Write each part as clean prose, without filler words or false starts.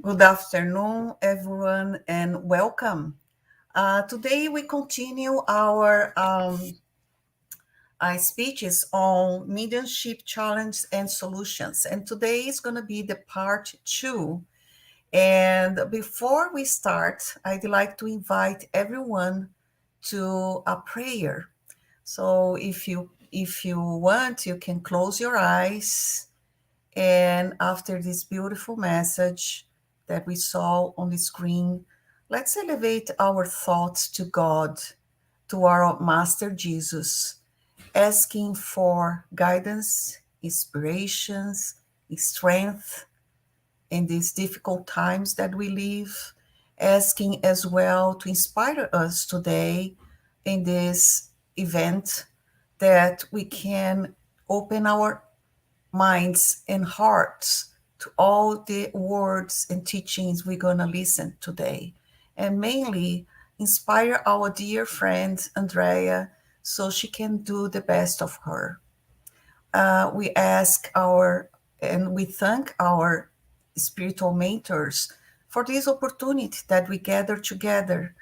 Good afternoon, everyone, and welcome. Today we continue our speeches on mediumship challenge and solutions. And today is going to be the part two. And before we start, I'd like to invite everyone to a prayer. So if you want, you can close your eyes. And after this beautiful message that we saw on the screen, let's elevate our thoughts to God, to our Master Jesus, asking for guidance, inspirations, strength in these difficult times that we live, asking as well to inspire us today in this event that we can open our minds and hearts to all the words and teachings we're going to listen today. And mainly inspire our dear friend Andreia so she can do the best of her. We ask our and we thank our spiritual mentors for this opportunity that we gather together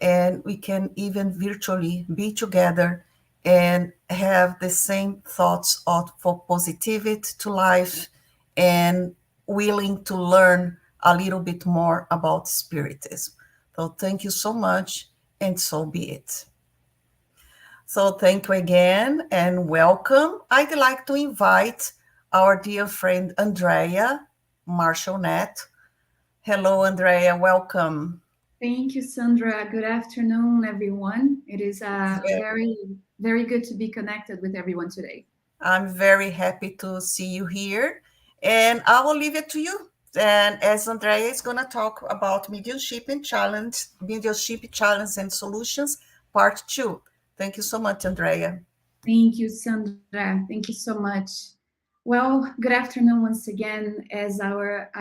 and we can even virtually be together and have the same thoughts of for positivity to life and willing to learn a little bit more about spiritism. So thank you so much, and so be it. So thank you again and welcome. I'd like to invite our dear friend Andreia Marshall Net. Hello, Andreia. Welcome. Thank you, Sandra. Good afternoon, everyone. It is very good to be connected with everyone today. I'm very happy to see you here, and I will leave it to you. And as Andrea is going to talk about mediumship challenge and solutions, part two. Thank you so much, Andrea. Thank you, Sandra. Thank you so much. Well, good afternoon once again. As our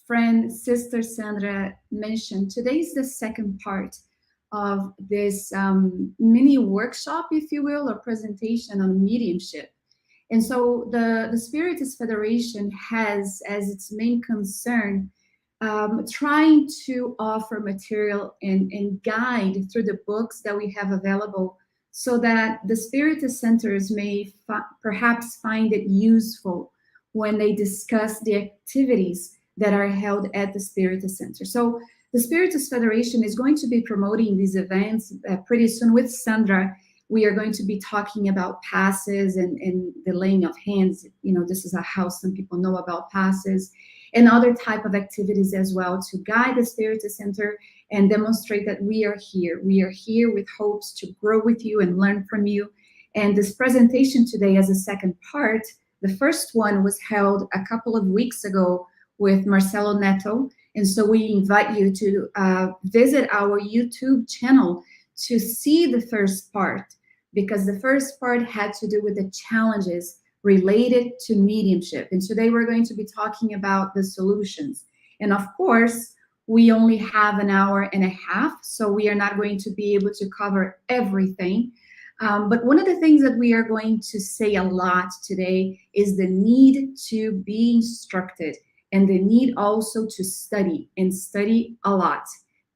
friend, sister Sandra mentioned, today is the second part of this mini workshop, if you will, or presentation on mediumship. And so the Spiritist Federation has as its main concern trying to offer material and guide through the books that we have available so that the Spiritist centers may perhaps find it useful when they discuss the activities that are held at the Spiritist Center. So the Spiritist Federation is going to be promoting these events pretty soon with Sandra. We are going to be talking about passes and the laying of hands. You know, this is how some people know about passes and other type of activities as well to guide the Spiritist Center and demonstrate that we are here. We are here with hopes to grow with you and learn from you. And this presentation today as a second part, the first one was held a couple of weeks ago with Marcelo Netto. And so we invite you to visit our YouTube channel to see the first part, because the first part had to do with the challenges related to mediumship. And today we're going to be talking about the solutions. And of course, we only have an hour and a half, so we are not going to be able to cover everything. But one of the things that we are going to say a lot today is the need to be instructed and the need also to study and study a lot.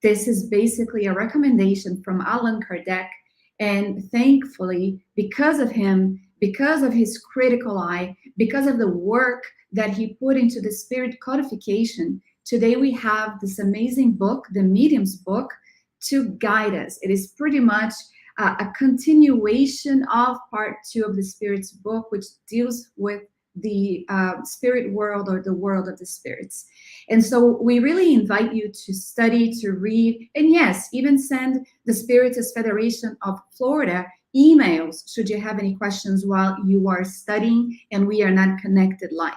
This is basically a recommendation from Allan Kardec. And thankfully, because of him, because of his critical eye, because of the work that he put into the spirit codification, today we have this amazing book, the Medium's book, to guide us. It is pretty much a continuation of part two of the Spirit's book, which deals with the spirit world or the world of the spirits. And so we really invite you to study, to read, and yes, even send the Spiritist Federation of Florida emails should you have any questions while you are studying and we are not connected live.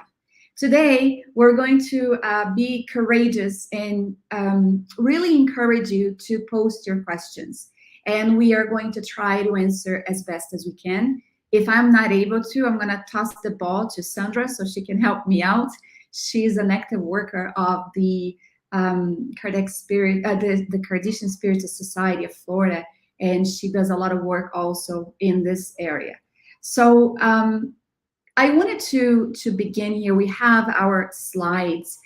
Today, we're going to be courageous and really encourage you to post your questions. And we are going to try to answer as best as we can. If I'm not able to, I'm going to toss the ball to Sandra so she can help me out. She's an active worker of the Kardec Spirit, the Kardecian Spiritist Society of Florida, and she does a lot of work also in this area. So I wanted to begin here. We have our slides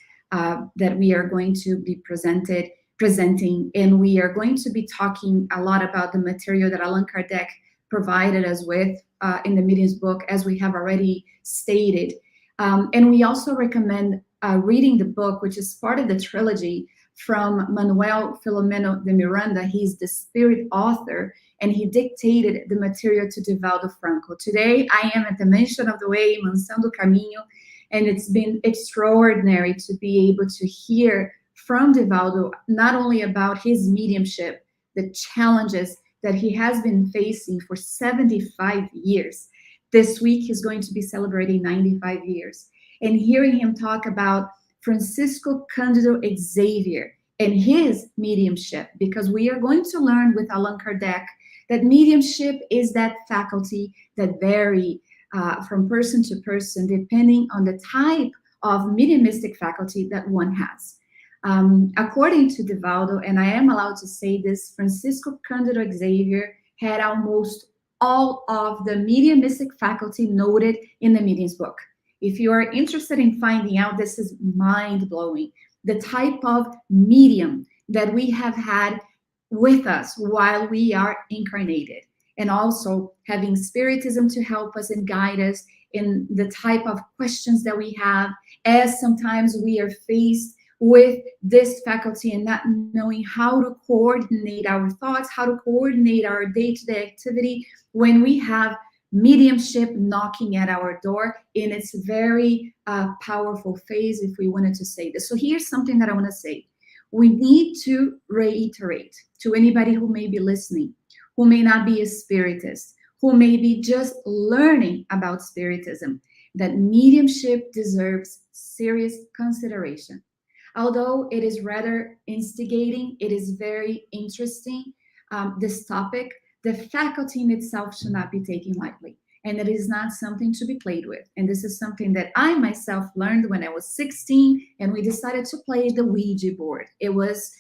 that we are going to be presenting, and we are going to be talking a lot about the material that Allan Kardec provided us with in the Medium's book, as we have already stated. And we also recommend reading the book, which is part of the trilogy from Manuel Filomeno de Miranda. He's the spirit author, and he dictated the material to Divaldo Franco. Today, I am at the Mansion of the Way, Mansão do Caminho, and it's been extraordinary to be able to hear from Divaldo not only about his mediumship, the challenges that he has been facing for 75 years. This week, he's going to be celebrating 95 years. And hearing him talk about Francisco Cândido Xavier and his mediumship, because we are going to learn with Allan Kardec that mediumship is that faculty that vary from person to person, depending on the type of mediumistic faculty that one has. According to Divaldo, and I am allowed to say this, Francisco Cândido Xavier had almost all of the mediumistic faculty noted in the Medium's book. If you are interested in finding out, this is mind-blowing. The type of medium that we have had with us while we are incarnated, and also having spiritism to help us and guide us in the type of questions that we have, as sometimes we are faced with this faculty and not knowing how to coordinate our thoughts, how to coordinate our day-to-day activity when we have mediumship knocking at our door in its very powerful phase, if we wanted to say this. So here's something that I want to say. We need to reiterate to anybody who may be listening, who may not be a spiritist, who may be just learning about spiritism, that mediumship deserves serious consideration. Although it is rather instigating, it is very interesting, this topic, the faculty in itself should not be taken lightly. And it is not something to be played with. And this is something that I myself learned when I was 16, and we decided to play the Ouija board. It was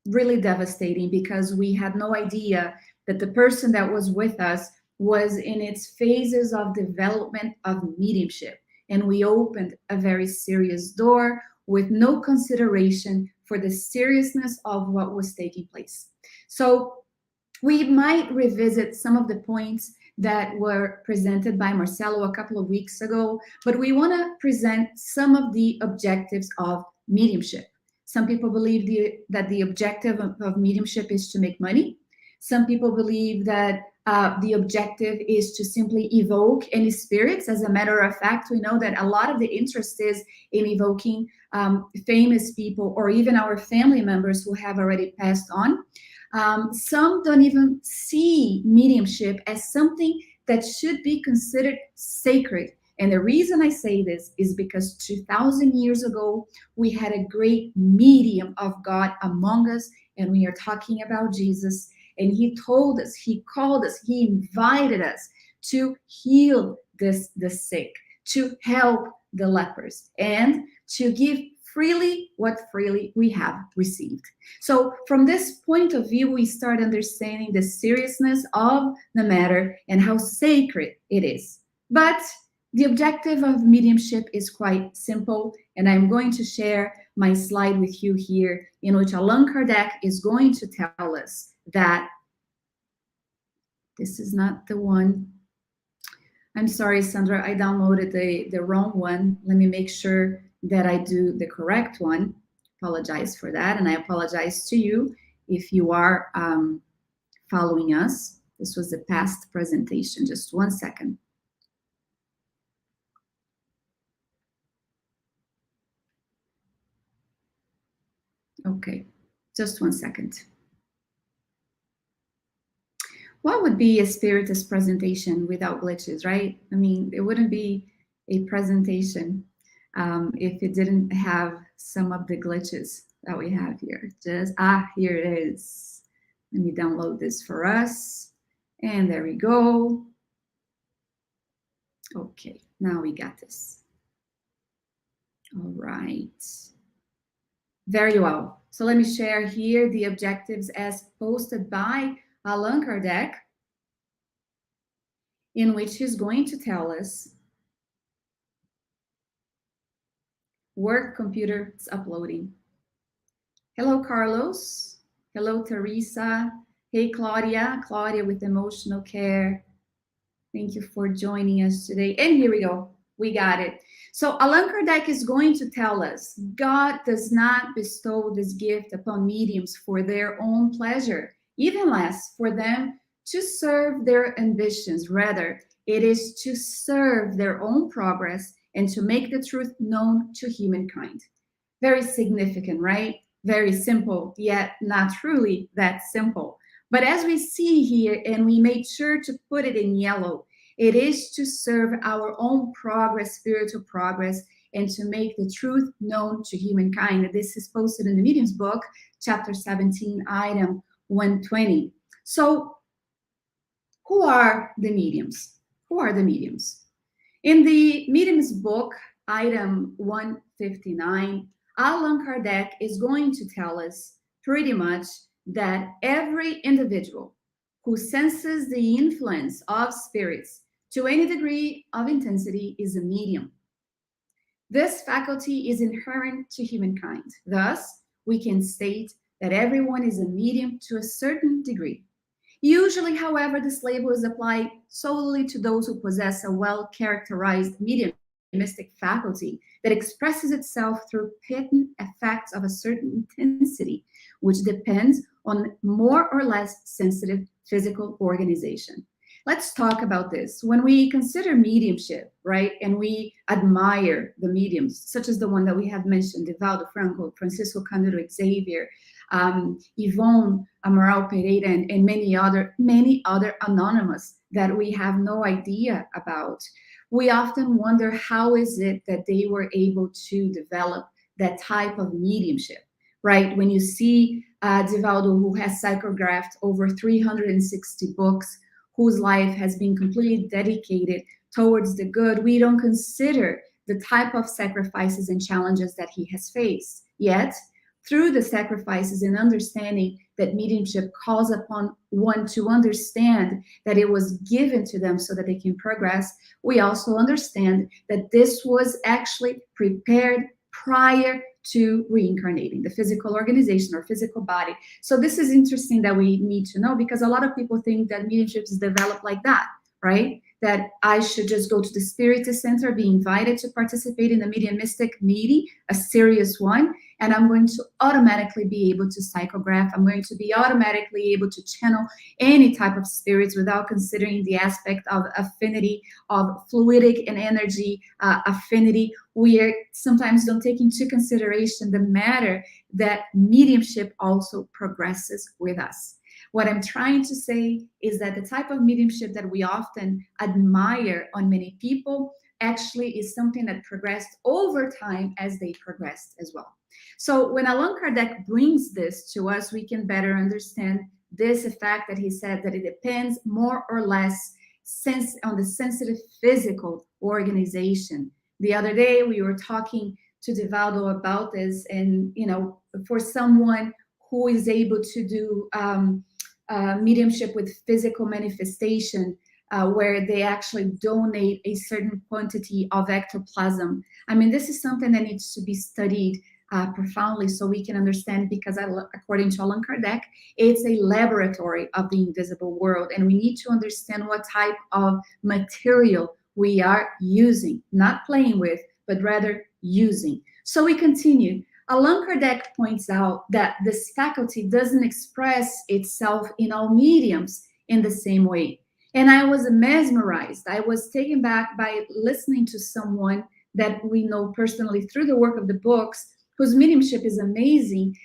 really devastating because we had no idea that the person that was with us was in its phases of development of mediumship. And we opened a very serious door with no consideration for the seriousness of what was taking place. So we might revisit some of the points that were presented by Marcelo a couple of weeks ago, but we want to present some of the objectives of mediumship. Some people believe that the objective of mediumship is to make money. Some people believe that the objective is to simply evoke any spirits. As a matter of fact, we know that a lot of the interest is in evoking famous people or even our family members who have already passed on. Some don't even see mediumship as something that should be considered sacred. And the reason I say this is because 2,000 years ago, we had a great medium of God among us, and we are talking about Jesus. And he told us, he called us, he invited us to heal the sick, to help the lepers, and to give freely what freely we have received. So from this point of view, we start understanding the seriousness of the matter and how sacred it is. But the objective of mediumship is quite simple, and I'm going to share my slide with you here, in which Allan Kardec is going to tell us that this is not the one. I'm sorry, Sandra, I downloaded the wrong one. Let me make sure that I do the correct one. Apologize for that, and I apologize to you if you are following us. This was the past presentation. Just 1 second. Okay, just 1 second. What would be a spiritist presentation without glitches, right? I mean, it wouldn't be a presentation if it didn't have some of the glitches that we have here. Here it is. Let me download this for us. And there we go. Okay, now we got this. All right. Very well. So let me share here the objectives as posted by Allan Kardec, in which he's going to tell us Work computer is uploading. Hello, Carlos. Hello, Teresa. Hey, Claudia. Claudia with emotional care. Thank you for joining us today. And here we go. We got it. So Allan Kardec is going to tell us God does not bestow this gift upon mediums for their own pleasure, even less for them to serve their ambitions. Rather, it is to serve their own progress and to make the truth known to humankind. Very significant, right? Very simple, yet not truly that simple. But as we see here, and we made sure to put it in yellow, it is to serve our own progress, spiritual progress, and to make the truth known to humankind. This is posted in the Medium's book, chapter 17, item 120. So, who are the mediums? Who are the mediums? In the Medium's book, item 159, Allan Kardec is going to tell us pretty much that every individual who senses the influence of spirits to any degree of intensity is a medium. This faculty is inherent to humankind. Thus, we can state that everyone is a medium to a certain degree. Usually, however, this label is applied solely to those who possess a well-characterized mediumistic faculty that expresses itself through patent effects of a certain intensity, which depends on more or less sensitive physical organization. Let's talk about this. When we consider mediumship, right, and we admire the mediums, such as the one that we have mentioned, Divaldo Franco, Francisco Cândido Xavier, Yvonne Amaral Pereira, and many other anonymous that we have no idea about, we often wonder how is it that they were able to develop that type of mediumship, right? When you see Divaldo, who has psychographed over 360 books, whose life has been completely dedicated towards the good, we don't consider the type of sacrifices and challenges that he has faced. Yet, through the sacrifices and understanding that mediumship calls upon one to understand that it was given to them so that they can progress, we also understand that this was actually prepared prior to reincarnating the physical organization or physical body. So this is interesting that we need to know, because a lot of people think that mediumship is developed like that, right? That I should just go to the Spiritist Center, be invited to participate in the mediumistic meeting, a serious one, and I'm going to automatically be able to psychograph. I'm going to be automatically able to channel any type of spirits without considering the aspect of affinity, of fluidic and energy affinity. We sometimes don't take into consideration the matter that mediumship also progresses with us. What I'm trying to say is that the type of mediumship that we often admire on many people actually is something that progressed over time as they progressed as well. So when Allan Kardec brings this to us, we can better understand this effect that he said, that it depends more or less on the sensitive physical organization. The other day we were talking to Divaldo about this, and for someone who is able to do mediumship with physical manifestation, where they actually donate a certain quantity of ectoplasm. I mean, this is something that needs to be studied profoundly so we can understand, because according to Allan Kardec, it's a laboratory of the invisible world, and we need to understand what type of material we are using, not playing with, but rather using. So we continue. Allan Kardec points out that this faculty doesn't express itself in all mediums in the same way. And I was mesmerized. I was taken back by listening to someone that we know personally through the work of the books, whose mediumship is amazing,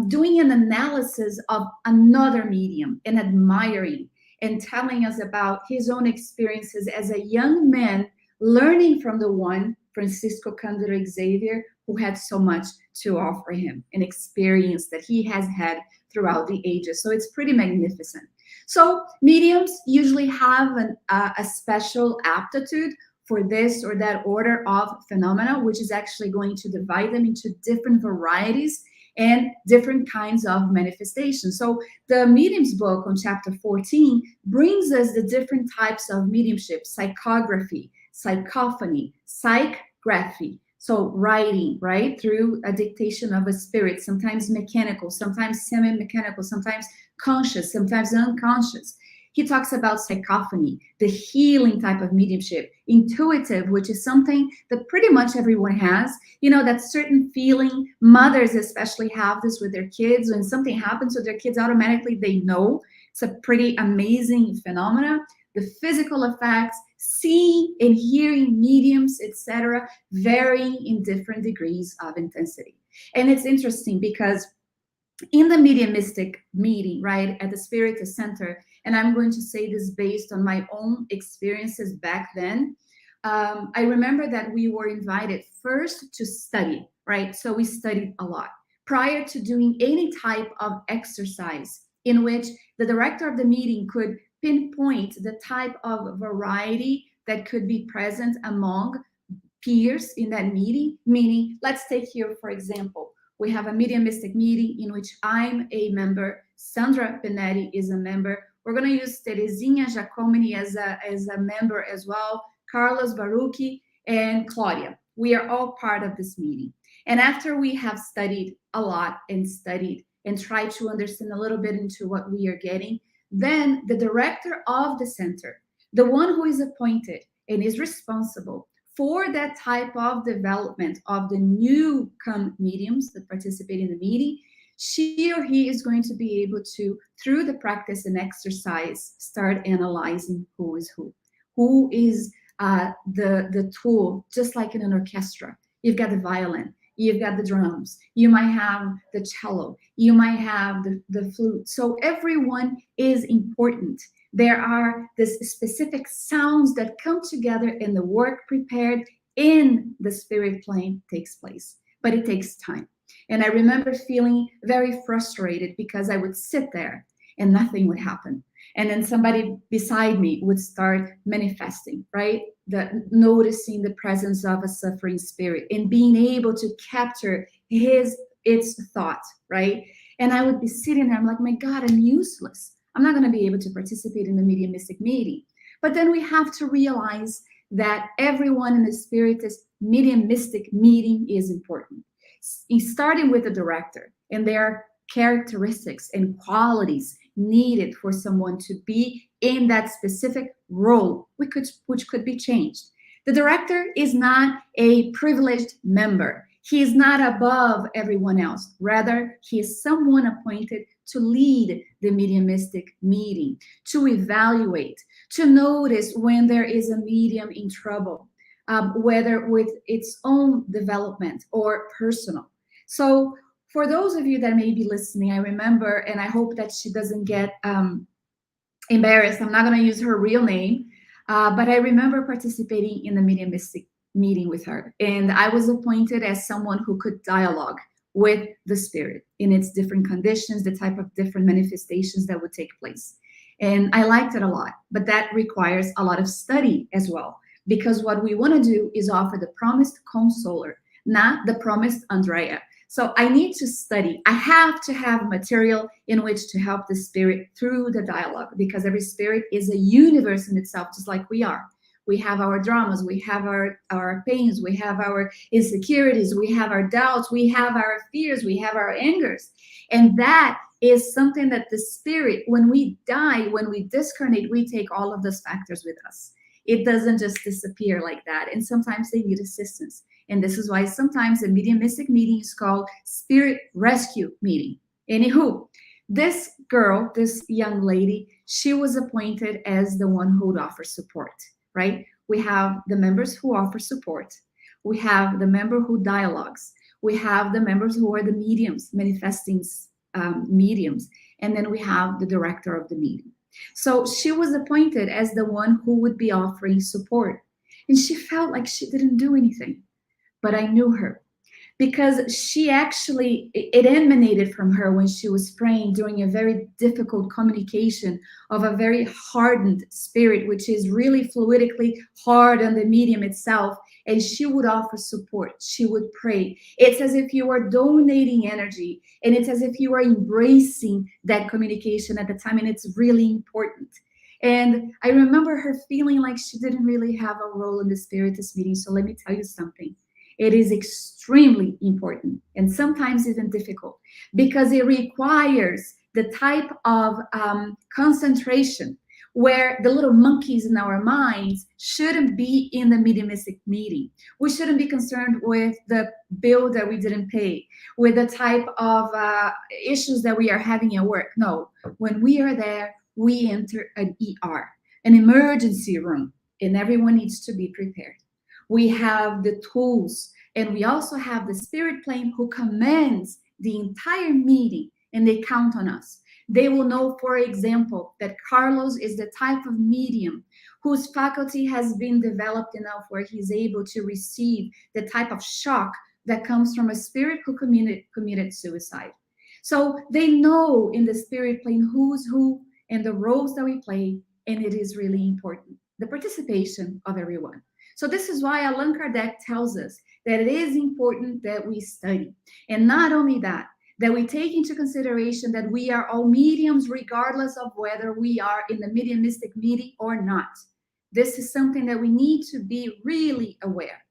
doing an analysis of another medium and admiring and telling us about his own experiences as a young man, learning from the one, Francisco Cândido Xavier, who had so much to offer him, an experience that he has had throughout the ages. So it's pretty magnificent. So mediums usually have a special aptitude for this or that order of phenomena, which is actually going to divide them into different varieties and different kinds of manifestations. So the Medium's book on chapter 14 brings us the different types of mediumship: psychography, psychophony, psychgraphy, So writing, right, through a dictation of a spirit, sometimes mechanical, sometimes semi-mechanical, sometimes conscious, sometimes unconscious. He talks about psychophony, the healing type of mediumship, intuitive, which is something that pretty much everyone has. You know, that certain feeling, mothers especially have this with their kids. When something happens with their kids, automatically they know. It's a pretty amazing phenomena. The physical effects, seeing and hearing mediums, etc., varying in different degrees of intensity. And it's interesting because in the mediumistic meeting, right, at the Spirit Center, and I'm going to say this based on my own experiences back then, I remember that we were invited first to study, right? So we studied a lot prior to doing any type of exercise in which the director of the meeting could pinpoint the type of variety that could be present among peers in that meeting. Meaning, let's take here, for example, we have a mediumistic meeting in which I'm a member, Sandra Benetti is a member. We're going to use Terezinha Giacomini as a member as well, Carlos Barucchi, and Claudia. We are all part of this meeting. And after we have studied a lot and studied and tried to understand a little bit into what we are getting, then the director of the center, the one who is appointed and is responsible for that type of development of the new come mediums that participate in the meeting, she or he is going to be able to, through the practice and exercise, start analyzing who is the tool, just like in an orchestra. You've got the violin, you've got the drums, you might have the cello, you might have the flute. So everyone is important. There are these specific sounds that come together and the work prepared in the spirit plane takes place. But it takes time. And I remember feeling very frustrated because I would sit there and nothing would happen. And then somebody beside me would start manifesting, right? Noticing the presence of a suffering spirit and being able to capture its thought, right? And I would be sitting there, I'm like, my God, I'm useless. I'm not going to be able to participate in the mediumistic meeting. But then we have to realize that everyone in the spiritist mediumistic meeting is important. Starting with the director and their characteristics and qualities needed for someone to be in that specific role, which could be changed. The director is not a privileged member. He is not above everyone else. Rather, he is someone appointed to lead the mediumistic meeting, to evaluate, to notice when there is a medium in trouble, whether with its own development or personal. So for those of you that may be listening, I remember, and I hope that she doesn't get embarrassed. I'm not going to use her real name, but I remember participating in the mediumistic meeting with her. And I was appointed as someone who could dialogue with the spirit in its different conditions, the type of different manifestations that would take place. And I liked it a lot, but that requires a lot of study as well, because what we want to do is offer the promised consoler, not the promised Andreia. So I need to study. I have to have material in which to help the spirit through the dialogue, because every spirit is a universe in itself, just like we are. We have our dramas, we have our pains, we have our insecurities, we have our doubts, we have our fears, we have our angers. And that is something that the spirit, when we die, when we discarnate, we take all of those factors with us. It doesn't just disappear like that. And sometimes they need assistance. And this is why sometimes a mediumistic meeting is called spirit rescue meeting. Anywho, this girl, this young lady, she was appointed as the one who would offer support, right? We have the members who offer support. We have the member who dialogues. We have the members who are the mediums, manifesting mediums. And then we have the director of the meeting. So she was appointed as the one who would be offering support. And she felt like she didn't do anything. But I knew her because she actually, it emanated from her when she was praying during a very difficult communication of a very hardened spirit, which is really fluidically hard on the medium itself. And she would offer support. She would pray. It's as if you are donating energy, and it's as if you are embracing that communication at the time, and it's really important. And I remember her feeling like she didn't really have a role in the spiritist meeting. So let me tell you something. It is extremely important and sometimes even difficult because it requires the type of concentration where the little monkeys in our minds shouldn't be in the mediumistic meeting. We shouldn't be concerned with the bill that we didn't pay, with the type of issues that we are having at work. No, when we are there, we enter an ER, an emergency room, and everyone needs to be prepared. We have the tools, and we also have the spirit plane who commands the entire meeting, and they count on us. They will know, for example, that Carlos is the type of medium whose faculty has been developed enough where he's able to receive the type of shock that comes from a spirit who committed suicide. So they know in the spirit plane who's who and the roles that we play, and it is really important, the participation of everyone. So this is why Allan Kardec tells us that it is important that we study. And not only that, that we take into consideration that we are all mediums regardless of whether we are in the mediumistic meeting or not. This is something that we need to be really aware.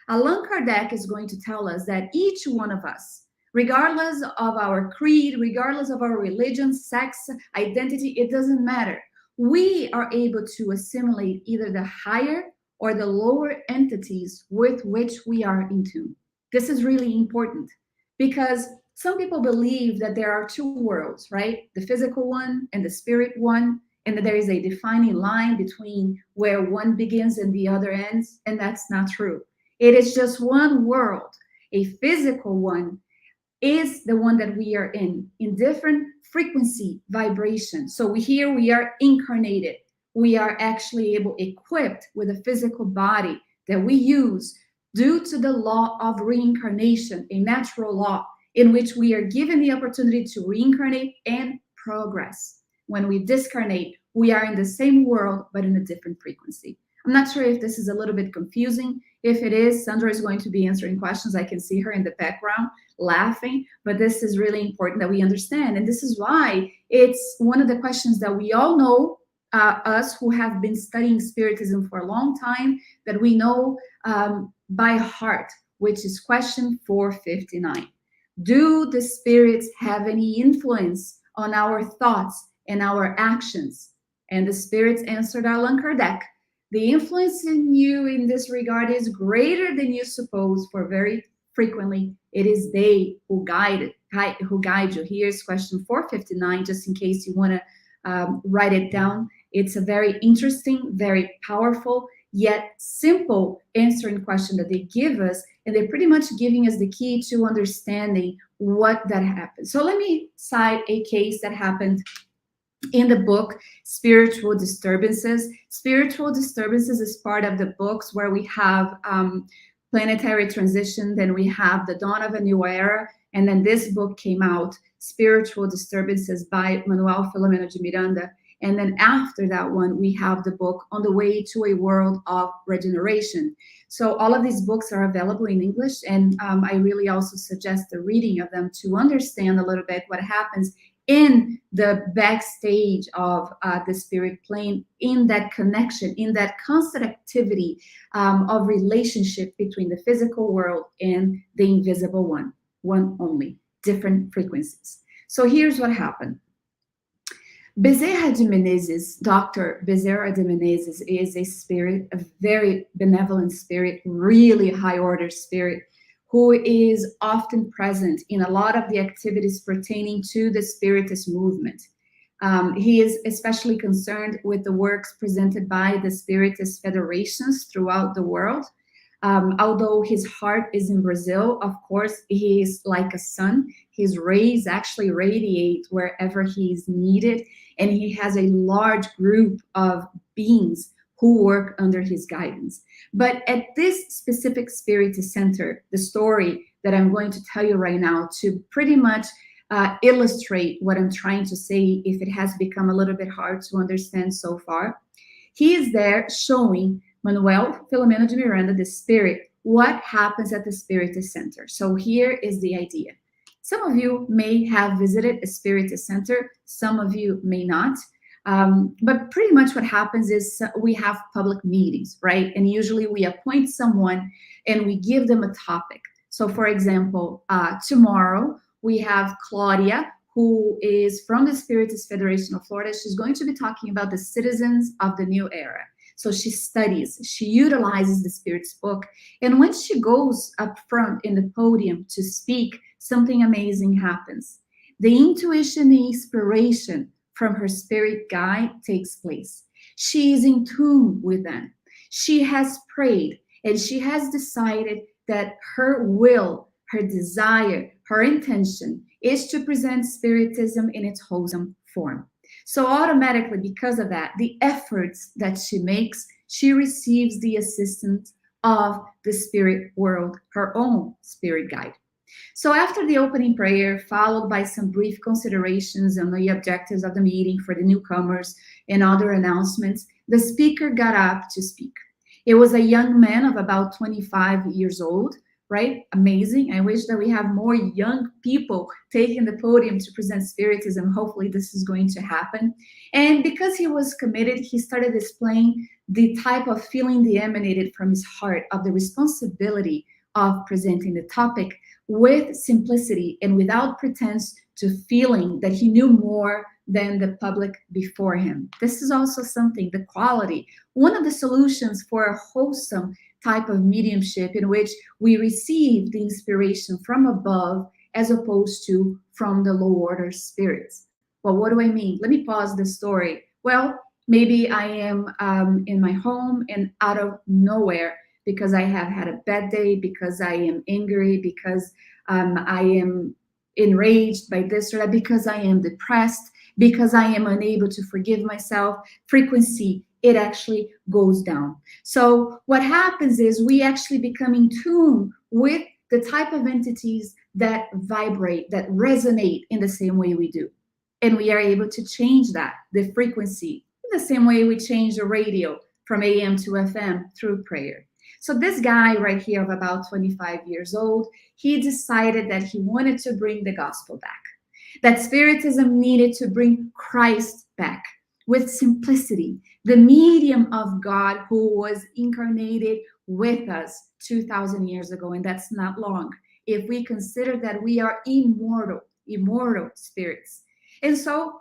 Allan Kardec is going to tell us that each one of us, regardless of our creed, regardless of our religion, sex, identity, it doesn't matter. We are able to assimilate either the higher or the lower entities with which we are in tune. This is really important because some people believe that there are two worlds, right? The physical one and the spirit one, and that there is a defining line between where one begins and the other ends, and that's not true. It is just one world. A physical one is the one that we are in different frequency vibration. So here we are incarnated. We are actually equipped with a physical body that we use due to the law of reincarnation, a natural law in which we are given the opportunity to reincarnate and progress. When we discarnate, we are in the same world, but in a different frequency. I'm not sure if this is a little bit confusing. If it is, Sandra is going to be answering questions. I can see her in the background laughing, but this is really important that we understand. And this is why it's one of the questions that we all know, us who have been studying Spiritism for a long time, that we know by heart, which is question 459. Do the spirits have any influence on our thoughts and our actions? And the spirits answered Allan Kardec. The influence in you in this regard is greater than you suppose, for very frequently it is they who guide you. Here's question 459, just in case you want to write it down. It's a very interesting, very powerful, yet simple answering question that they give us, and they're pretty much giving us the key to understanding what that happened. So let me cite a case that happened in the book Spiritual Disturbances. Spiritual Disturbances is part of the books where we have Planetary Transition, then we have The Dawn of a New Era, and then this book came out, Spiritual Disturbances by Manuel Filomeno de Miranda. And then after that one, we have the book On the Way to a World of Regeneration. So all of these books are available in English, and I really also suggest the reading of them to understand a little bit what happens in the backstage of the spirit plane, in that connection, in that constant activity of relationship between the physical world and the invisible one only, different frequencies. So here's what happened. Bezerra de Menezes, Dr. Bezerra de Menezes, is a spirit, a very benevolent spirit, really high order spirit, who is often present in a lot of the activities pertaining to the Spiritist movement. He is especially concerned with the works presented by the Spiritist federations throughout the world. Although his heart is in Brazil, of course, he is like a sun. His rays actually radiate wherever he is needed, and he has a large group of beings who work under his guidance. But at this specific Spiritist center, the story that I'm going to tell you right now to pretty much illustrate what I'm trying to say, if it has become a little bit hard to understand so far, he is there showing Manuel Filomeno de Miranda, the spirit, what happens at the Spiritist center. So here is the idea. Some of you may have visited a Spiritist center, some of you may not. But pretty much what happens is we have public meetings, right? And usually we appoint someone and we give them a topic. So, for example, tomorrow we have Claudia, who is from the Spiritist Federation of Florida. She's going to be talking about the citizens of the new era. So she studies, she utilizes the Spirit's book. And when she goes up front in the podium to speak, something amazing happens. The intuition, the inspiration from her spirit guide takes place. She is in tune with them. She has prayed and she has decided that her will, her desire, her intention is to present Spiritism in its wholesome form. So automatically, because of that, the efforts that she makes, she receives the assistance of the spirit world, her own spirit guide. So after the opening prayer, followed by some brief considerations on the objectives of the meeting for the newcomers and other announcements, the speaker got up to speak. It was a young man of about 25 years old, right? Amazing. I wish that we have more young people taking the podium to present Spiritism. Hopefully this is going to happen. And because he was committed, he started displaying the type of feeling that emanated from his heart of the responsibility of presenting the topic with simplicity and without pretense to feeling that he knew more than the public before him. This is also something, the quality, one of the solutions for a wholesome type of mediumship in which we receive the inspiration from above as opposed to from the low order spirits. Well, what do I mean? Let me pause the story. Well, maybe I am in my home and out of nowhere, because I have had a bad day, because I am angry, because I am enraged by this or that, because I am depressed, because I am unable to forgive myself, frequency, it actually goes down. So what happens is we actually become in tune with the type of entities that vibrate, that resonate in the same way we do. And we are able to change that, the frequency, in the same way we change the radio from AM to FM through prayer. So this guy right here of about 25 years old, he decided that he wanted to bring the gospel back, that Spiritism needed to bring Christ back with simplicity, the medium of God who was incarnated with us 2,000 years ago, and that's not long, if we consider that we are immortal spirits. And so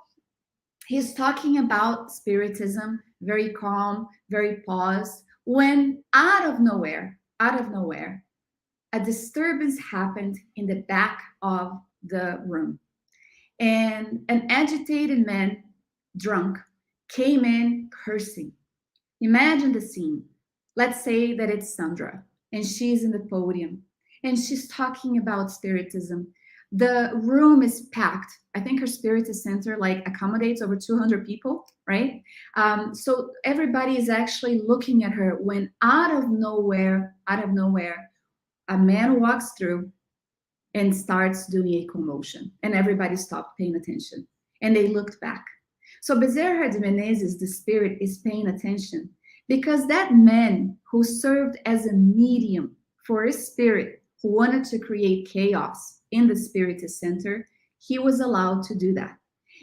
he's talking about Spiritism, very calm, very paused, when out of nowhere, a disturbance happened in the back of the room. And an agitated man, drunk, came in cursing. Imagine the scene. Let's say that it's Sandra, and she's in the podium, and she's talking about Spiritism. The room is packed. I think her Spiritist center like accommodates over 200 people, right? So everybody is actually looking at her when out of nowhere, a man walks through and starts doing a commotion, and everybody stopped paying attention, and they looked back. So Bezerra de Menezes, the spirit, is paying attention because that man who served as a medium for a spirit who wanted to create chaos in the Spiritist Center, he was allowed to do that.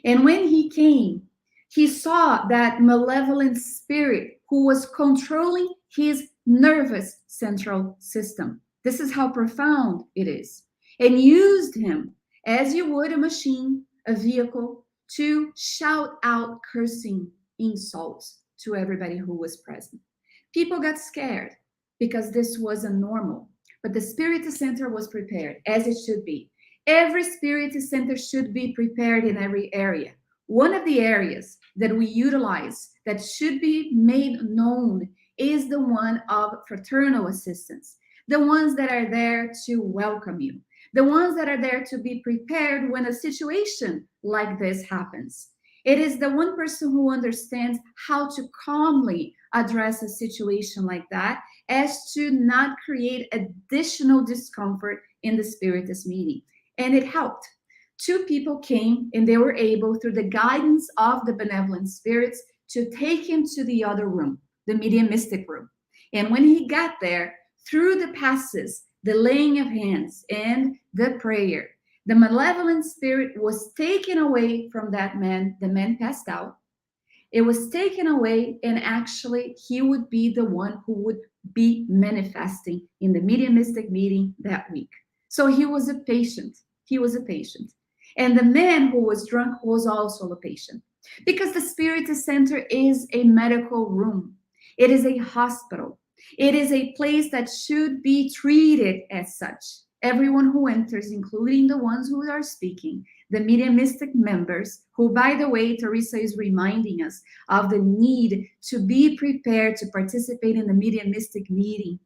And when he came, he saw that malevolent spirit who was controlling his nervous central system. This is how profound it is. And used him as you would a machine, a vehicle, to shout out cursing insults to everybody who was present. People got scared because this wasn't normal. But the Spiritist Center was prepared, as it should be. Every Spiritist Center should be prepared in every area. One of the areas that we utilize that should be made known is the one of fraternal assistance, the ones that are there to welcome you, the ones that are there to be prepared when a situation like this happens. It is the one person who understands how to calmly address a situation like that as to not create additional discomfort in the Spiritist meeting. And it helped. Two people came and they were able, through the guidance of the benevolent spirits, to take him to the other room, the mediumistic room. And when he got there, through the passes, the laying of hands, and the prayer, the malevolent spirit was taken away from that man. The man passed out. It was taken away, and actually, he would be the one who would be manifesting in the mediumistic meeting that week. So he was a patient. He was a patient. And the man who was drunk was also a patient. Because the Spirit Center is a medical room, it is a hospital, it is a place that should be treated as such. Everyone who enters, including the ones who are speaking, the mediumistic members, who, by the way, Teresa is reminding us of the need to be prepared to participate in the mediumistic meeting.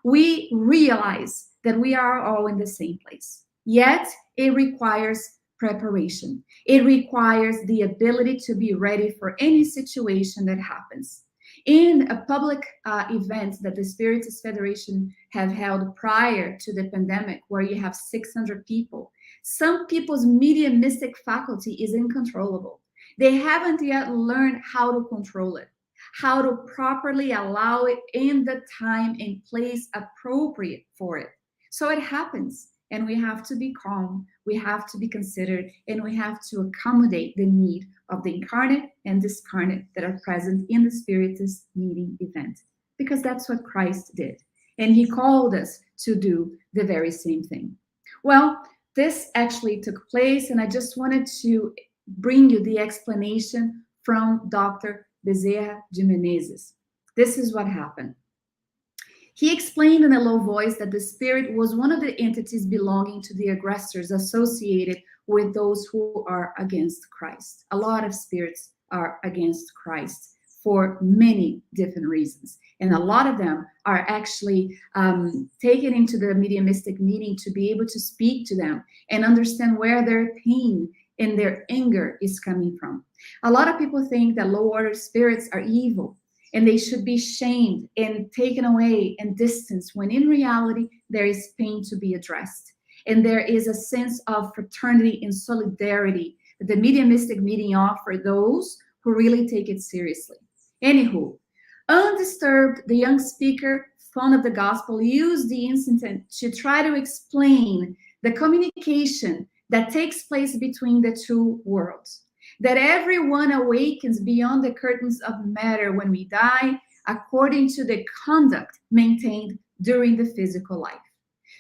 We realize that we are all in the same place. Yet, it requires preparation. It requires the ability to be ready for any situation that happens. In a public event that the Spiritus Federation have held prior to the pandemic, where you have 600 people, some people's mediumistic faculty is uncontrollable. They haven't yet learned how to control it, how to properly allow it in the time and place appropriate for it. So it happens, and we have to be calm, we have to be considered, and we have to accommodate the need of the incarnate and discarnate that are present in the Spiritist meeting event, because that's what Christ did. And he called us to do the very same thing. Well, this actually took place, and I just wanted to bring you the explanation from Dr. Bezerra de Menezes. This is what happened. He explained in a low voice that the spirit was one of the entities belonging to the aggressors associated with those who are against Christ. A lot of spirits are against Christ for many different reasons. And a lot of them are actually taken into the mediumistic meeting to be able to speak to them and understand where their pain and their anger is coming from. A lot of people think that low order spirits are evil and they should be shamed and taken away and distanced, when in reality, there is pain to be addressed. And there is a sense of fraternity and solidarity that the mediumistic meeting offers those who really take it seriously. Anywho, undisturbed, the young speaker, fond of the gospel, used the incident to try to explain the communication that takes place between the two worlds. That everyone awakens beyond the curtains of matter when we die, according to the conduct maintained during the physical life.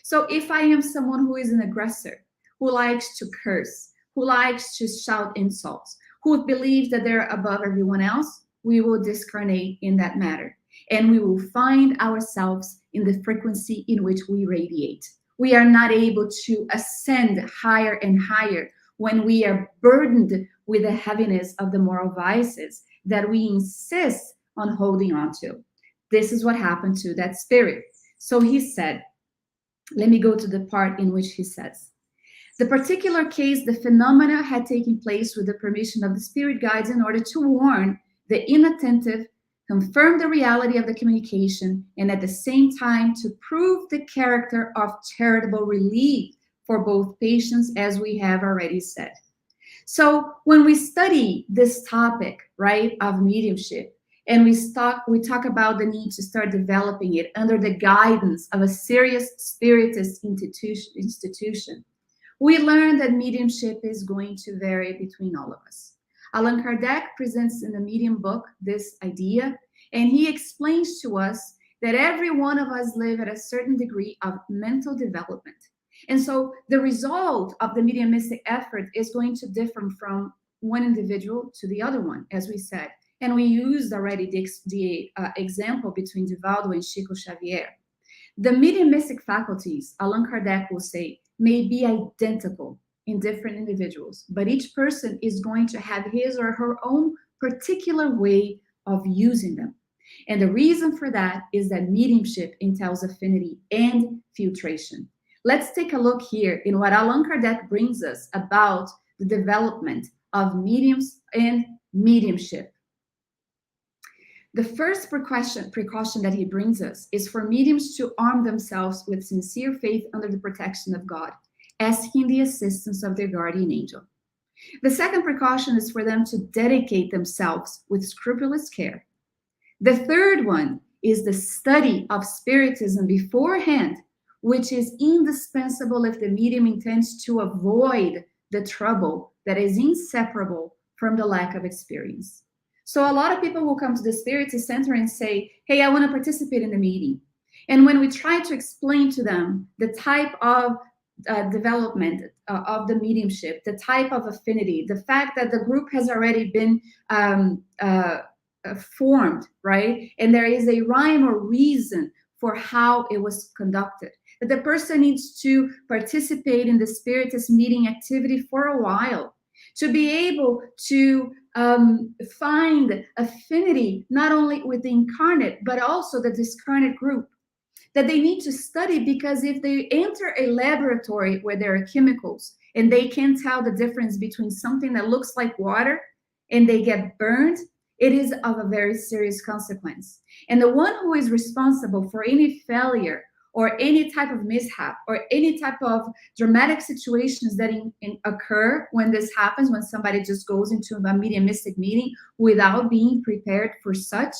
So if I am someone who is an aggressor, who likes to curse, who likes to shout insults, who believes that they're above everyone else, we will discarnate in that matter. And we will find ourselves in the frequency in which we radiate. We are not able to ascend higher and higher when we are burdened with the heaviness of the moral vices that we insist on holding on to. This is what happened to that spirit. So he said, let me go to the part in which he says, the particular case, the phenomena had taken place with the permission of the spirit guides in order to warn the inattentive, confirm the reality of the communication, and at the same time to prove the character of charitable relief for both patients, as we have already said. So when we study this topic, right, of mediumship, and we talk about the need to start developing it under the guidance of a serious spiritist institution, we learn that mediumship is going to vary between all of us. Allan Kardec presents in the Medium book this idea, and he explains to us that every one of us live at a certain degree of mental development. And so the result of the mediumistic effort is going to differ from one individual to the other one, as we said. And we used already the example between Divaldo and Chico Xavier. The mediumistic faculties, Allan Kardec will say, may be identical in different individuals, but each person is going to have his or her own particular way of using them. And the reason for that is that mediumship entails affinity and filtration. Let's take a look here in what Allan Kardec brings us about the development of mediums and mediumship. The first precaution that he brings us is for mediums to arm themselves with sincere faith under the protection of God, asking the assistance of their guardian angel. The second precaution is for them to dedicate themselves with scrupulous care. The third one is the study of Spiritism beforehand, which is indispensable if the medium intends to avoid the trouble that is inseparable from the lack of experience. So a lot of people will come to the Spirit Center and say, hey, I want to participate in the meeting. And when we try to explain to them the type of development of the mediumship, the type of affinity, the fact that the group has already been formed, right? And there is a rhyme or reason for how it was conducted. That the person needs to participate in the Spiritist meeting activity for a while to be able to find affinity not only with the incarnate, but also the discarnate group. That they need to study, because if they enter a laboratory where there are chemicals and they can't tell the difference between something that looks like water and they get burned, it is of a very serious consequence. And the one who is responsible for any failure or any type of mishap or any type of dramatic situations that occur when this happens, when somebody just goes into a mediumistic meeting without being prepared for such,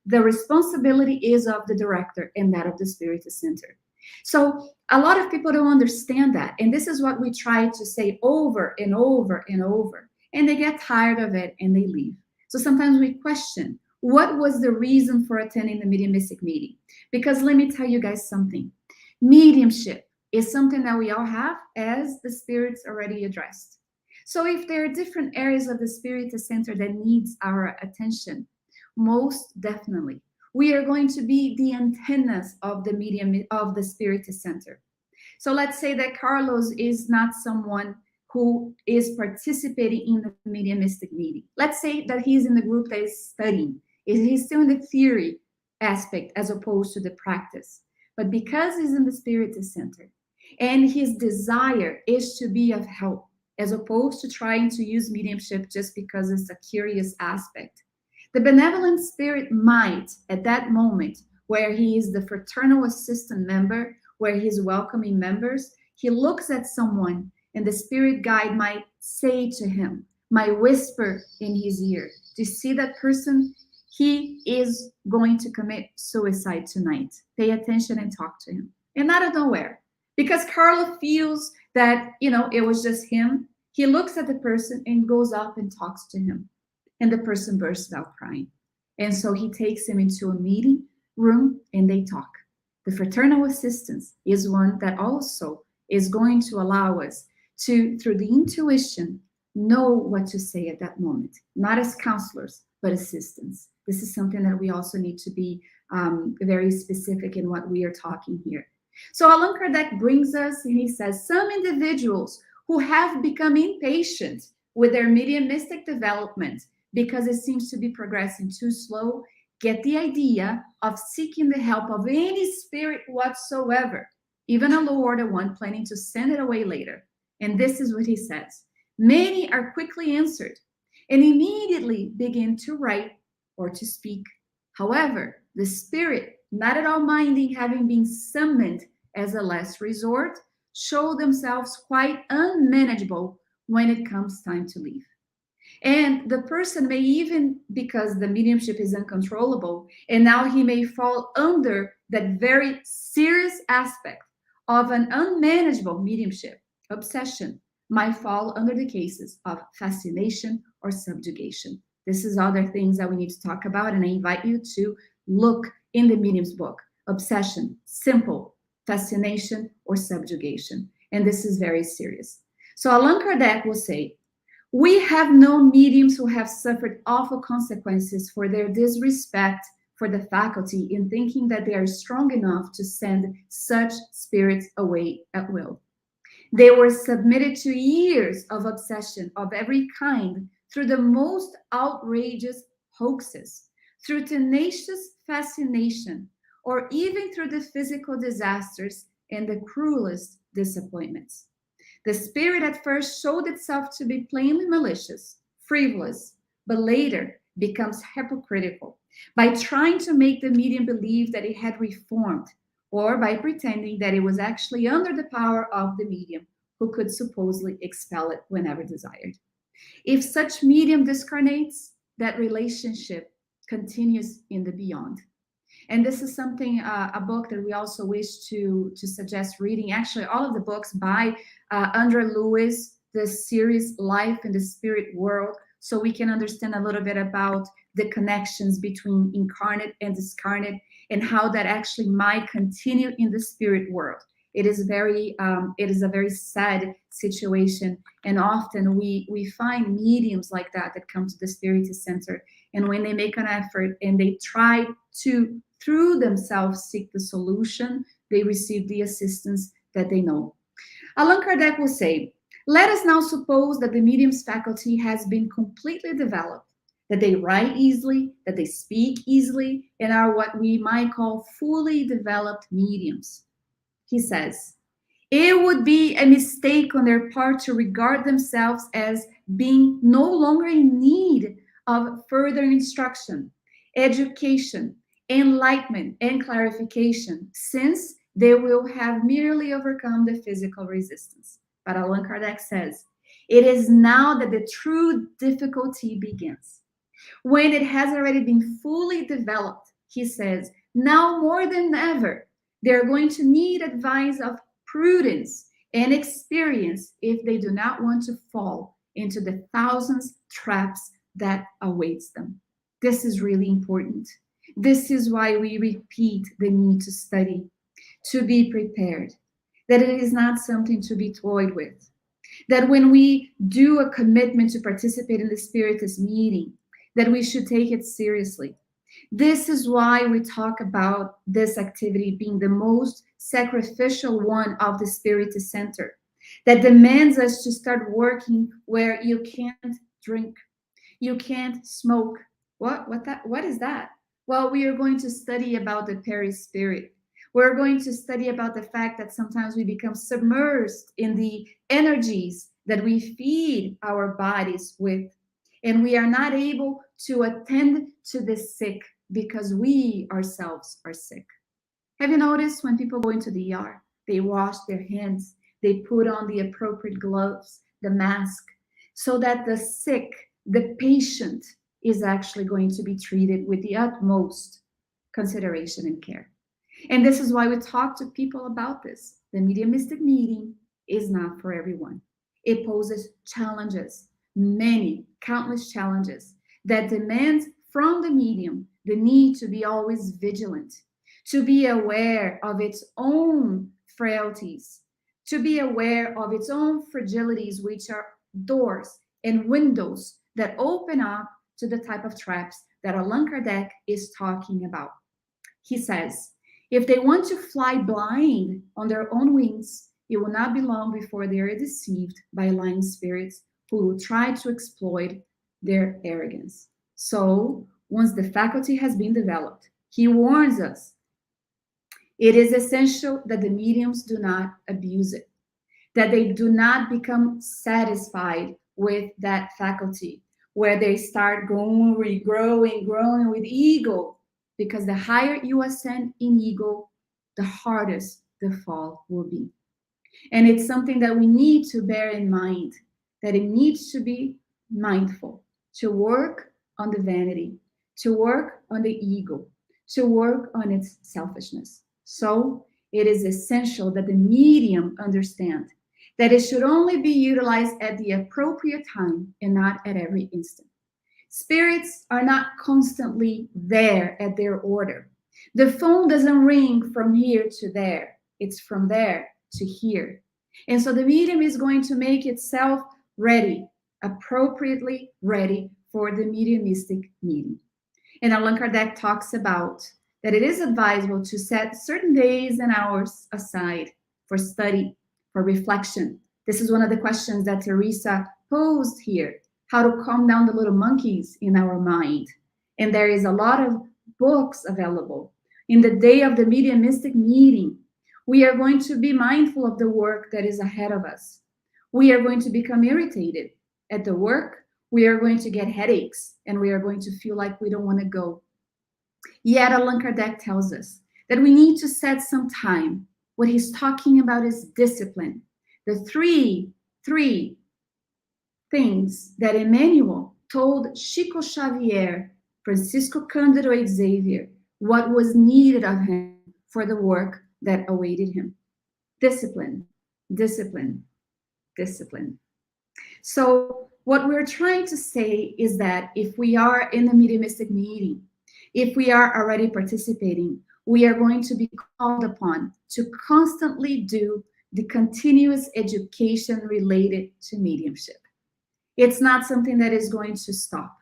the responsibility is of the director and that of the Spirit Center. So a lot of people don't understand that. And this is what we try to say over and over and over. And they get tired of it and they leave. So sometimes we question, what was the reason for attending the mediumistic meeting? Because let me tell you guys something. Mediumship is something that we all have, as the spirits already addressed. So if there are different areas of the Spirit Center that needs our attention, most definitely, we are going to be the antennas of the medium of the Spirit Center. So let's say that Carlos is not someone who is participating in the mediumistic meeting. Let's say that he's in the group that is studying. He's still in the theory aspect as opposed to the practice. But because he's in the Spirit Center and his desire is to be of help, as opposed to trying to use mediumship just because it's a curious aspect, the benevolent spirit might, at that moment, where he is the fraternal assistant member, where he's welcoming members, he looks at someone and the spirit guide might say to him, might whisper in his ear, do you see that person? He is going to commit suicide tonight. Pay attention and talk to him. And out of nowhere, because Carlo feels that, it was just him, he looks at the person and goes up and talks to him. And the person bursts out crying. And so he takes him into a meeting room and they talk. The fraternal assistance is one that also is going to allow us to, through the intuition, know what to say at that moment. Not as counselors, but assistants. This is something that we also need to be very specific in what we are talking here. So Allan Kardec brings us, and he says, some individuals who have become impatient with their mediumistic development because it seems to be progressing too slow, get the idea of seeking the help of any spirit whatsoever, even a low order one planning to send it away later. And this is what he says. Many are quickly answered and immediately begin to write or to speak. However, the spirit, not at all minding having been summoned as a last resort, show themselves quite unmanageable when it comes time to leave. And the person may even, because the mediumship is uncontrollable, and now he may fall under that very serious aspect of an unmanageable mediumship, obsession, might fall under the cases of fascination or subjugation. This is other things that we need to talk about, and I invite you to look in the medium's book. Obsession, simple, fascination, or subjugation. And this is very serious. So Allan Kardec will say, we have known mediums who have suffered awful consequences for their disrespect for the faculty in thinking that they are strong enough to send such spirits away at will. They were submitted to years of obsession of every kind through the most outrageous hoaxes, through tenacious fascination, or even through the physical disasters and the cruelest disappointments. The spirit at first showed itself to be plainly malicious, frivolous, but later becomes hypocritical by trying to make the medium believe that it had reformed, or by pretending that it was actually under the power of the medium, who could supposedly expel it whenever desired. If such medium discarnates, that relationship continues in the beyond. And this is something, a book that we also wish to suggest reading. Actually, all of the books by Andreia, the series Life in the Spirit World, so we can understand a little bit about the connections between incarnate and discarnate and how that actually might continue in the spirit world. It is a very sad situation, and often we find mediums like that come to the spirit center, and when they make an effort and they try to through themselves seek the solution, they receive the assistance that they know. Allan Kardec will say, let us now suppose that the medium's faculty has been completely developed, that they write easily, that they speak easily, and are what we might call fully developed mediums. He says, it would be a mistake on their part to regard themselves as being no longer in need of further instruction, education, enlightenment, and clarification, since they will have merely overcome the physical resistance. But Allan Kardec says, it is now that the true difficulty begins. When it has already been fully developed, he says, now more than ever, they're going to need advice of prudence and experience if they do not want to fall into the thousands traps that awaits them. This is really important. This is why we repeat the need to study, to be prepared, that it is not something to be toyed with, that when we do a commitment to participate in the Spiritist meeting, that we should take it seriously. This is why we talk about this activity being the most sacrificial one of the Spiritist Center, that demands us to start working where you can't drink, you can't smoke. What is that? Well, we are going to study about the perispirit. We're going to study about the fact that sometimes we become submerged in the energies that we feed our bodies with, and we are not able to attend to the sick because we ourselves are sick. Have you noticed when people go into the ER, they wash their hands, they put on the appropriate gloves, the mask, so that the sick, the patient, is actually going to be treated with the utmost consideration and care. And this is why we talk to people about this. The mediumistic meeting is not for everyone. It poses challenges, many, countless challenges that demand from the medium the need to be always vigilant, to be aware of its own frailties, to be aware of its own fragilities, which are doors and windows that open up to the type of traps that Allan Kardec is talking about. He says, if they want to fly blind on their own wings, it will not be long before they are deceived by lying spirits who will try to exploit their arrogance. So, once the faculty has been developed, he warns us, it is essential that the mediums do not abuse it, that they do not become satisfied with that faculty, where they start growing with ego, because the higher you ascend in ego, the hardest the fall will be. And it's something that we need to bear in mind, that it needs to be mindful, to work on the vanity, to work on the ego, to work on its selfishness. So it is essential that the medium understand that it should only be utilized at the appropriate time and not at every instant. Spirits are not constantly there at their order. The phone doesn't ring from here to there. It's from there to here. And so the medium is going to make itself ready, appropriately ready for the mediumistic meeting. And Allan Kardec talks about that it is advisable to set certain days and hours aside for study, for reflection. This is one of the questions that Teresa posed here, how to calm down the little monkeys in our mind. And there is a lot of books available. In the day of the mediumistic meeting, we are going to be mindful of the work that is ahead of us. We are going to become irritated at the work. We are going to get headaches, and we are going to feel like we don't want to go. Yet Allan Kardec tells us that we need to set some time. What he's talking about is discipline. The three things that Emmanuel told Chico Xavier, Francisco Cândido Xavier, what was needed of him for the work that awaited him. Discipline, discipline, discipline. So What we're trying to say is that if we are in the mediumistic meeting, if we are already participating, we are going to be called upon to constantly do the continuous education related to mediumship. It's not something that is going to stop.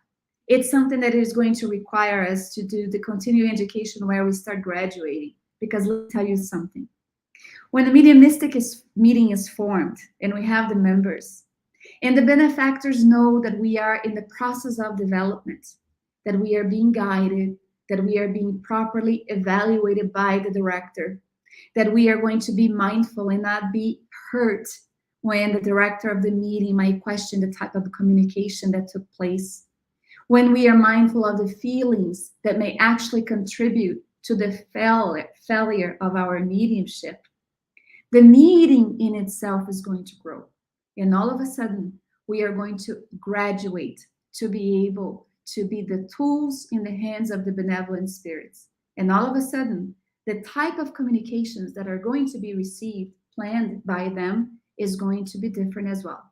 It's something that is going to require us to do the continuing education where we start graduating. Because let me tell you something. When the meeting is formed and we have the members, and the benefactors know that we are in the process of development, that we are being guided, that we are being properly evaluated by the director, that we are going to be mindful and not be hurt when the director of the meeting might question the type of communication that took place, when we are mindful of the feelings that may actually contribute to the failure of our mediumship, the meeting in itself is going to grow. And all of a sudden, we are going to graduate to be able to be the tools in the hands of the benevolent spirits. And all of a sudden, the type of communications that are going to be received, planned by them, is going to be different as well.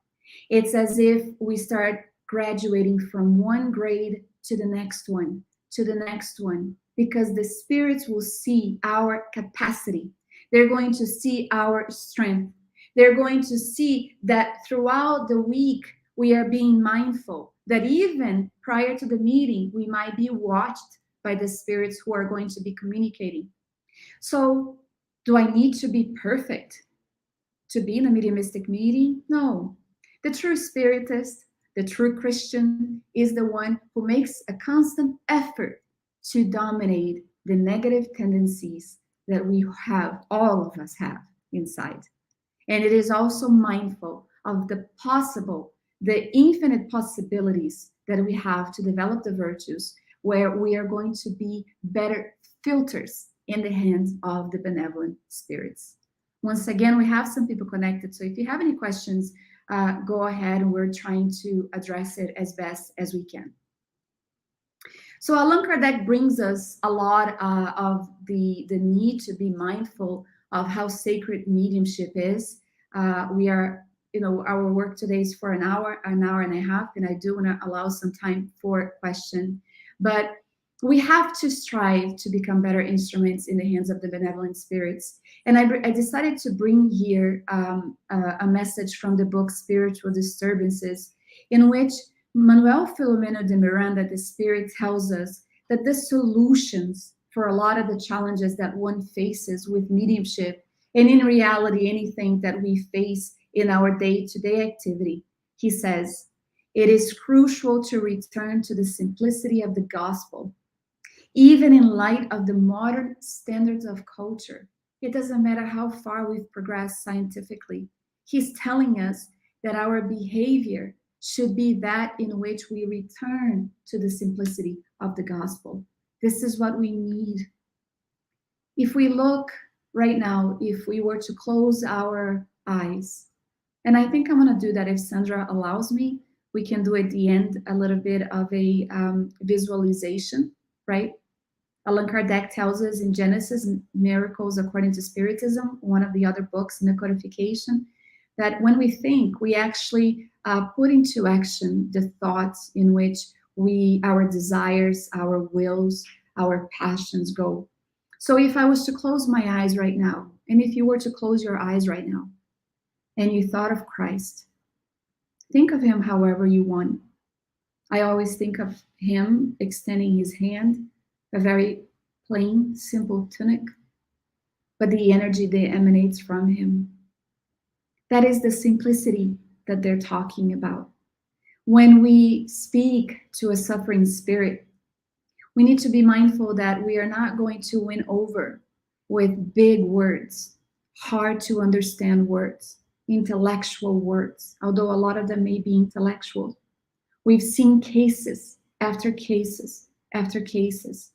It's as if we start graduating from one grade to the next one, to the next one, because the spirits will see our capacity. They're going to see our strength. They're going to see that throughout the week, we are being mindful that even prior to the meeting, we might be watched by the spirits who are going to be communicating. So, do I need to be perfect to be in a mediumistic meeting? No. The true spiritist, the true Christian, is the one who makes a constant effort to dominate the negative tendencies that we have, all of us have inside. And it is also mindful of the infinite possibilities that we have to develop the virtues, where we are going to be better filters in the hands of the benevolent spirits. Once again, we have some people connected. So if you have any questions, go ahead, and we're trying to address it as best as we can. So Allan Kardec brings us a lot of the need to be mindful of how sacred mediumship is. We are, our work today is for an hour and a half, and I do want to allow some time for question. But we have to strive to become better instruments in the hands of the benevolent spirits. And I decided to bring here a message from the book Spiritual Disturbances, in which Manuel Filomeno de Miranda, the spirit, tells us that the solutions for a lot of the challenges that one faces with mediumship, and in reality, anything that we face in our day-to-day activity, he says, it is crucial to return to the simplicity of the gospel, even in light of the modern standards of culture. It doesn't matter how far we've progressed scientifically. He's telling us that our behavior should be that in which we return to the simplicity of the gospel. This is what we need. If we look right now, if we were to close our eyes, and I think I'm going to do that if Sandra allows me, we can do at the end a little bit of a visualization, right? Allan Kardec tells us in Genesis, Miracles According to Spiritism, one of the other books in the codification, that when we think, we actually put into action the thoughts in which our desires, our wills, our passions go. So if I was to close my eyes right now, and if you were to close your eyes right now, and you thought of Christ, think of him however you want. I always think of him extending his hand, a very plain, simple tunic, but the energy that emanates from him. That is the simplicity that they're talking about. When we speak to a suffering spirit, we need to be mindful that we are not going to win over with big words, hard to understand words, intellectual words, although a lot of them may be intellectual. We've seen cases after cases after cases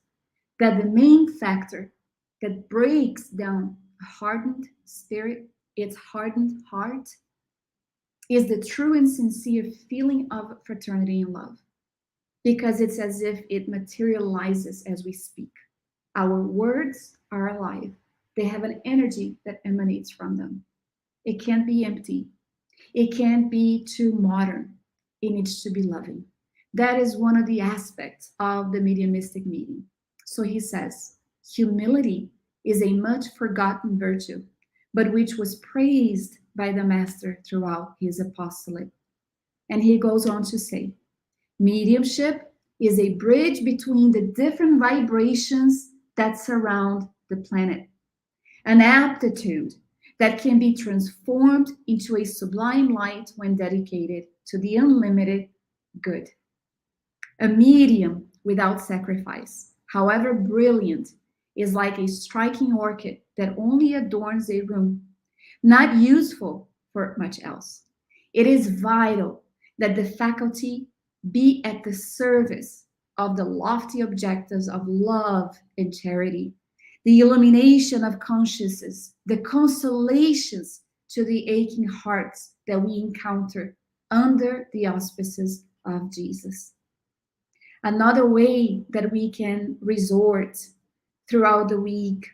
that the main factor that breaks down a hardened spirit, its hardened heart, is the true and sincere feeling of fraternity and love, because it's as if it materializes as we speak. Our words are alive. They have an energy that emanates from them. It can't be empty. It can't be too modern. it needs to be loving. That is one of the aspects of the mediumistic meeting. So he says, humility is a much forgotten virtue, but which was praised by the Master throughout his apostolate. And he goes on to say, mediumship is a bridge between the different vibrations that surround the planet, an aptitude that can be transformed into a sublime light when dedicated to the unlimited good. A medium without sacrifice, however brilliant, is like a striking orchid that only adorns a room, not useful for much else. It is vital that the faculty be at the service of the lofty objectives of love and charity, the illumination of consciousness, the consolations to the aching hearts that we encounter under the auspices of Jesus. Another way that we can resort throughout the week,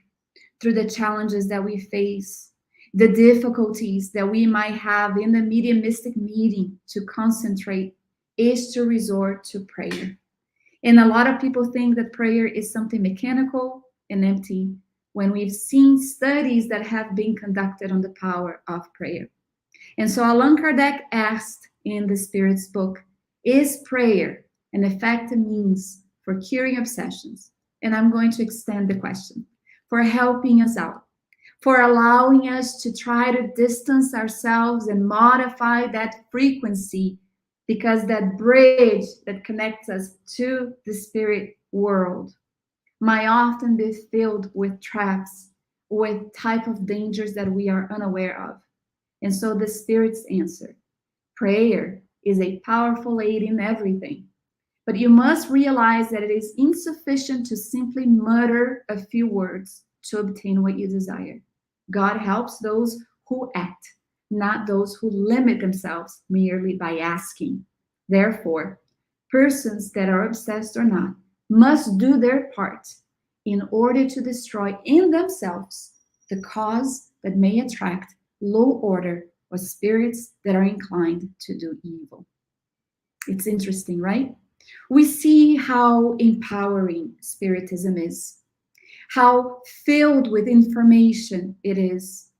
through the challenges that we face, the difficulties that we might have in the mediumistic meeting to concentrate, is to resort to prayer. And a lot of people think that prayer is something mechanical and empty, when we've seen studies that have been conducted on the power of prayer. And so Allan Kardec asked in the Spirit's book, is prayer an effective means for curing obsessions? And I'm going to extend the question, for helping us out, for allowing us to try to distance ourselves and modify that frequency, because that bridge that connects us to the spirit world might often be filled with traps, with type of dangers that we are unaware of. And so the Spirit's answer, prayer is a powerful aid in everything. But you must realize that it is insufficient to simply mutter a few words to obtain what you desire. God helps those who act, not those who limit themselves merely by asking. Therefore, persons that are obsessed or not must do their part in order to destroy in themselves the cause that may attract low order or spirits that are inclined to do evil. It's interesting, right? We see how empowering Spiritism is, how filled with information it is,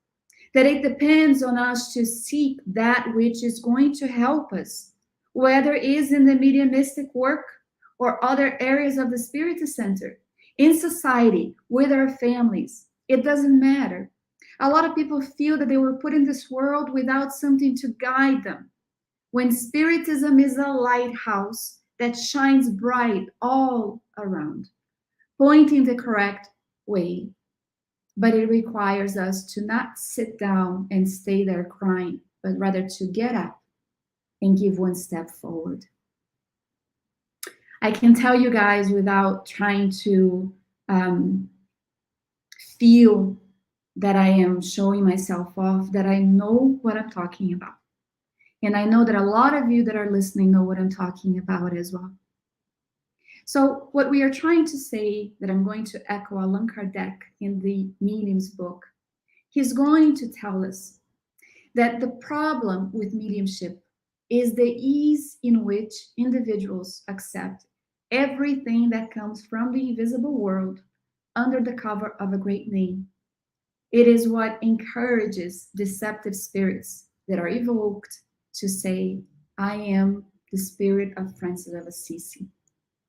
that it depends on us to seek that which is going to help us, whether it is in the mediumistic work or other areas of the Spirit Center, in society, with our families. It doesn't matter. A lot of people feel that they were put in this world without something to guide them, when Spiritism is a lighthouse that shines bright all around, pointing the correct way. But it requires us to not sit down and stay there crying, but rather to get up and give one step forward. I can tell you guys, without trying to feel that I am showing myself off, that I know what I'm talking about. And I know that a lot of you that are listening know what I'm talking about as well. So what we are trying to say, that I'm going to echo Allan Kardec in the Medium's book, he's going to tell us that the problem with mediumship is the ease in which individuals accept everything that comes from the invisible world under the cover of a great name. It is what encourages deceptive spirits that are evoked to say, I am the spirit of Francis of Assisi.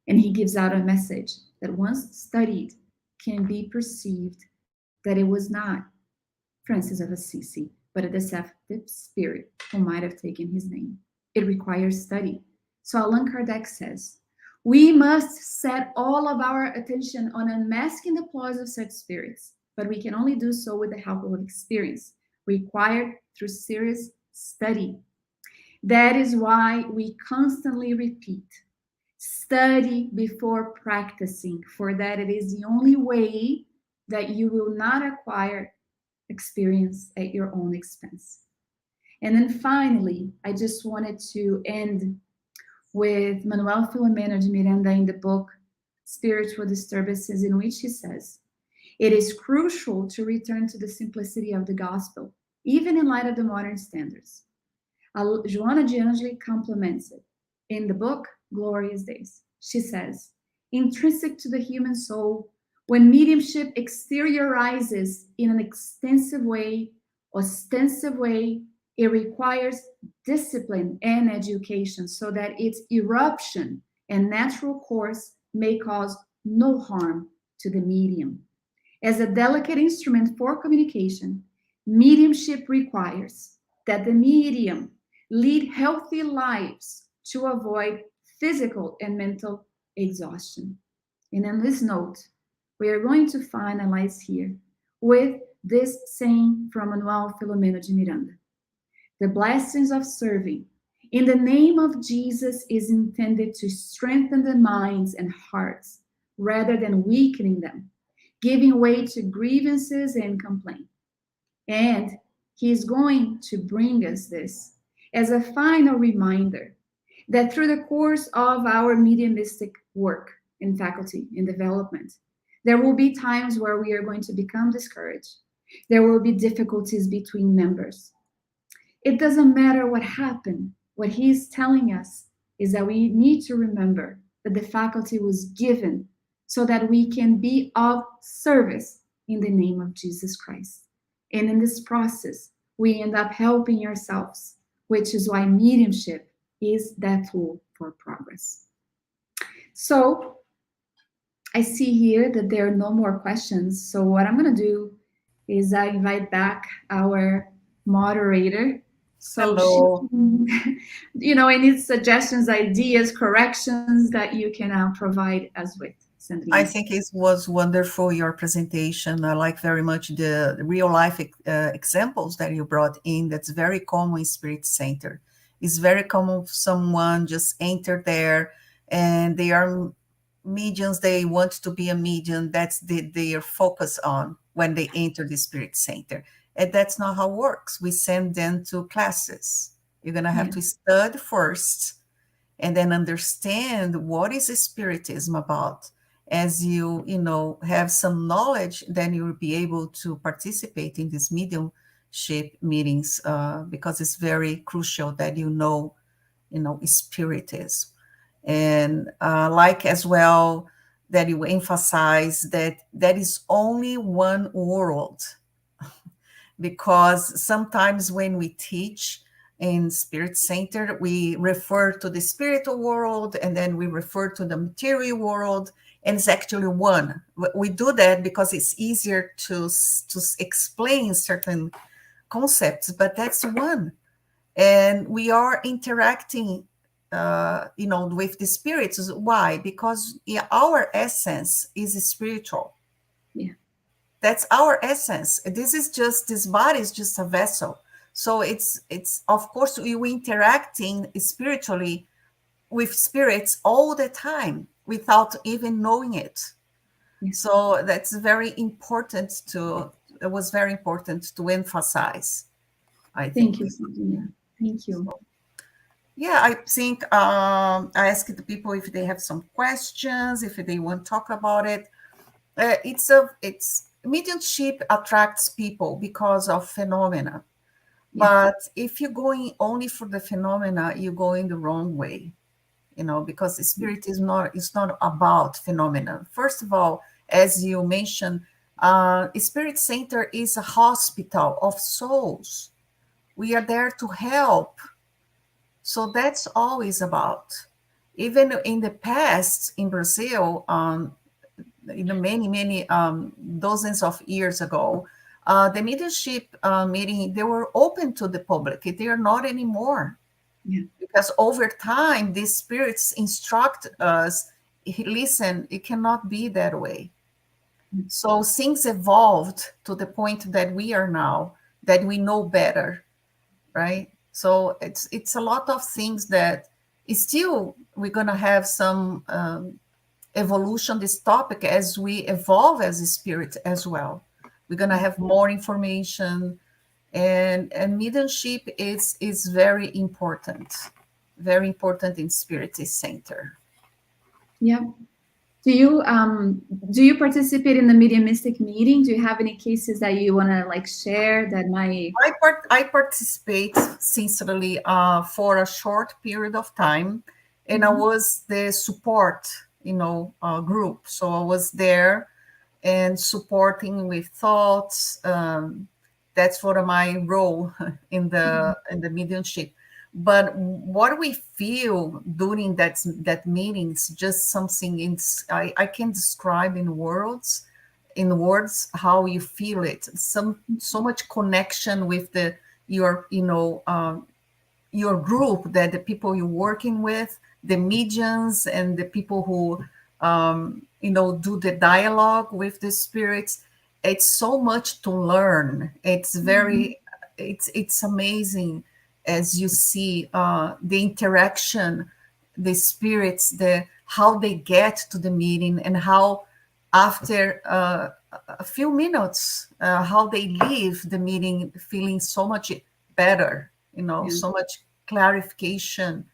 And he gives out a message that once studied can be perceived that it was not Francis of Assisi, but a deceptive spirit who might have taken his name. It requires study. So Allan Kardec says, we must set all of our attention on unmasking the ploys of such spirits, but we can only do so with the help of experience, required through serious study. That is why we constantly repeat, study before practicing, for that it is the only way that you will not acquire experience at your own expense. And then finally, I just wanted to end with Manuel Filomeno de Miranda in the book Spiritual Disturbances, in which he says, it is crucial to return to the simplicity of the gospel, even in light of the modern standards. Joana de Angeli complements it. In the book, Glorious Days, she says, intrinsic to the human soul, when mediumship exteriorizes in an extensive way, ostensive way, it requires discipline and education so that its eruption and natural course may cause no harm to the medium. As a delicate instrument for communication, mediumship requires that the medium lead healthy lives to avoid physical and mental exhaustion. And on this note, we are going to finalize here with this saying from Manuel Filomeno de Miranda. The blessings of serving in the name of Jesus is intended to strengthen the minds and hearts rather than weakening them, giving way to grievances and complaint. And he is going to bring us this as a final reminder that through the course of our mediumistic work in faculty and development, there will be times where we are going to become discouraged. There will be difficulties between members. It doesn't matter what happened. What he's telling us is that we need to remember that the faculty was given so that we can be of service in the name of Jesus Christ. And in this process, we end up helping ourselves, which is why mediumship is that tool for progress. So I see here that there are no more questions. So what I'm going to do is I invite back our moderator. So Hello. any suggestions, ideas, corrections that you can provide us with, I Sandrine. think it was wonderful, your presentation. I like very much the real life examples that you brought in. That's very common in Spirit Center. It's very common someone just enter there and they are mediums. They want to be a medium. That's their focus on when they enter the Spirit Center. And that's not how it works. We send them to classes. You're going to have Yeah. to study first and then understand what is spiritism about. As you have some knowledge, then you'll be able to participate in these mediumship meetings, because it's very crucial that spiritism. And like as well that you emphasize that there is only one world, because sometimes when we teach in Spirit Center, we refer to the spiritual world and then we refer to the material world, and it's actually one. We do that because it's easier to explain certain concepts, but that's one. And we are interacting, with the spirits. Why? Because our essence is spiritual. Yeah. That's our essence. This body is just a vessel. So it's of course we interacting spiritually with spirits all the time without even knowing it. Yeah. So that's very important it was very important to emphasize, I Thank think. you, Sandrine. Thank you. Yeah, I think I asked the people if they have some questions, if they want to talk about it. It's mediumship attracts people because of phenomena. Yeah. But if you're going only for the phenomena, you're going the wrong way, because the spirit is not, it's not about phenomena. First of all, as you mentioned, Spirit Center is a hospital of souls. We are there to help. So that's always about. Even in the past in Brazil, many dozens of years ago, the mediumship meeting, they were open to the public. They are not anymore. Yeah. Because over time, these spirits instruct us, listen, it cannot be that way. So things evolved to the point that we are now, that we know better, right? So it's a lot of things that is still, we're going to have some evolution, this topic, as we evolve as a spirit as well. We're going to have more information, and mediumship is very important in Spirit Center. Yeah. Do you participate in the mediumistic meeting? Do you have any cases that you want to share that might? I participate sincerely for a short period of time, and I Mhm. was the support, group. So I was there and supporting with thoughts. That's what my role in the mediumship. But what we feel during that meeting is just something. I can describe in words how you feel it. So much connection with your your group, that the people you're working with, the mediums, and the people who do the dialogue with the spirits. It's so much to learn. It's amazing, as you see the interaction, the spirits, the how they get to the meeting, and how after a few minutes, how they leave the meeting feeling so much better, Yeah. so much clarification.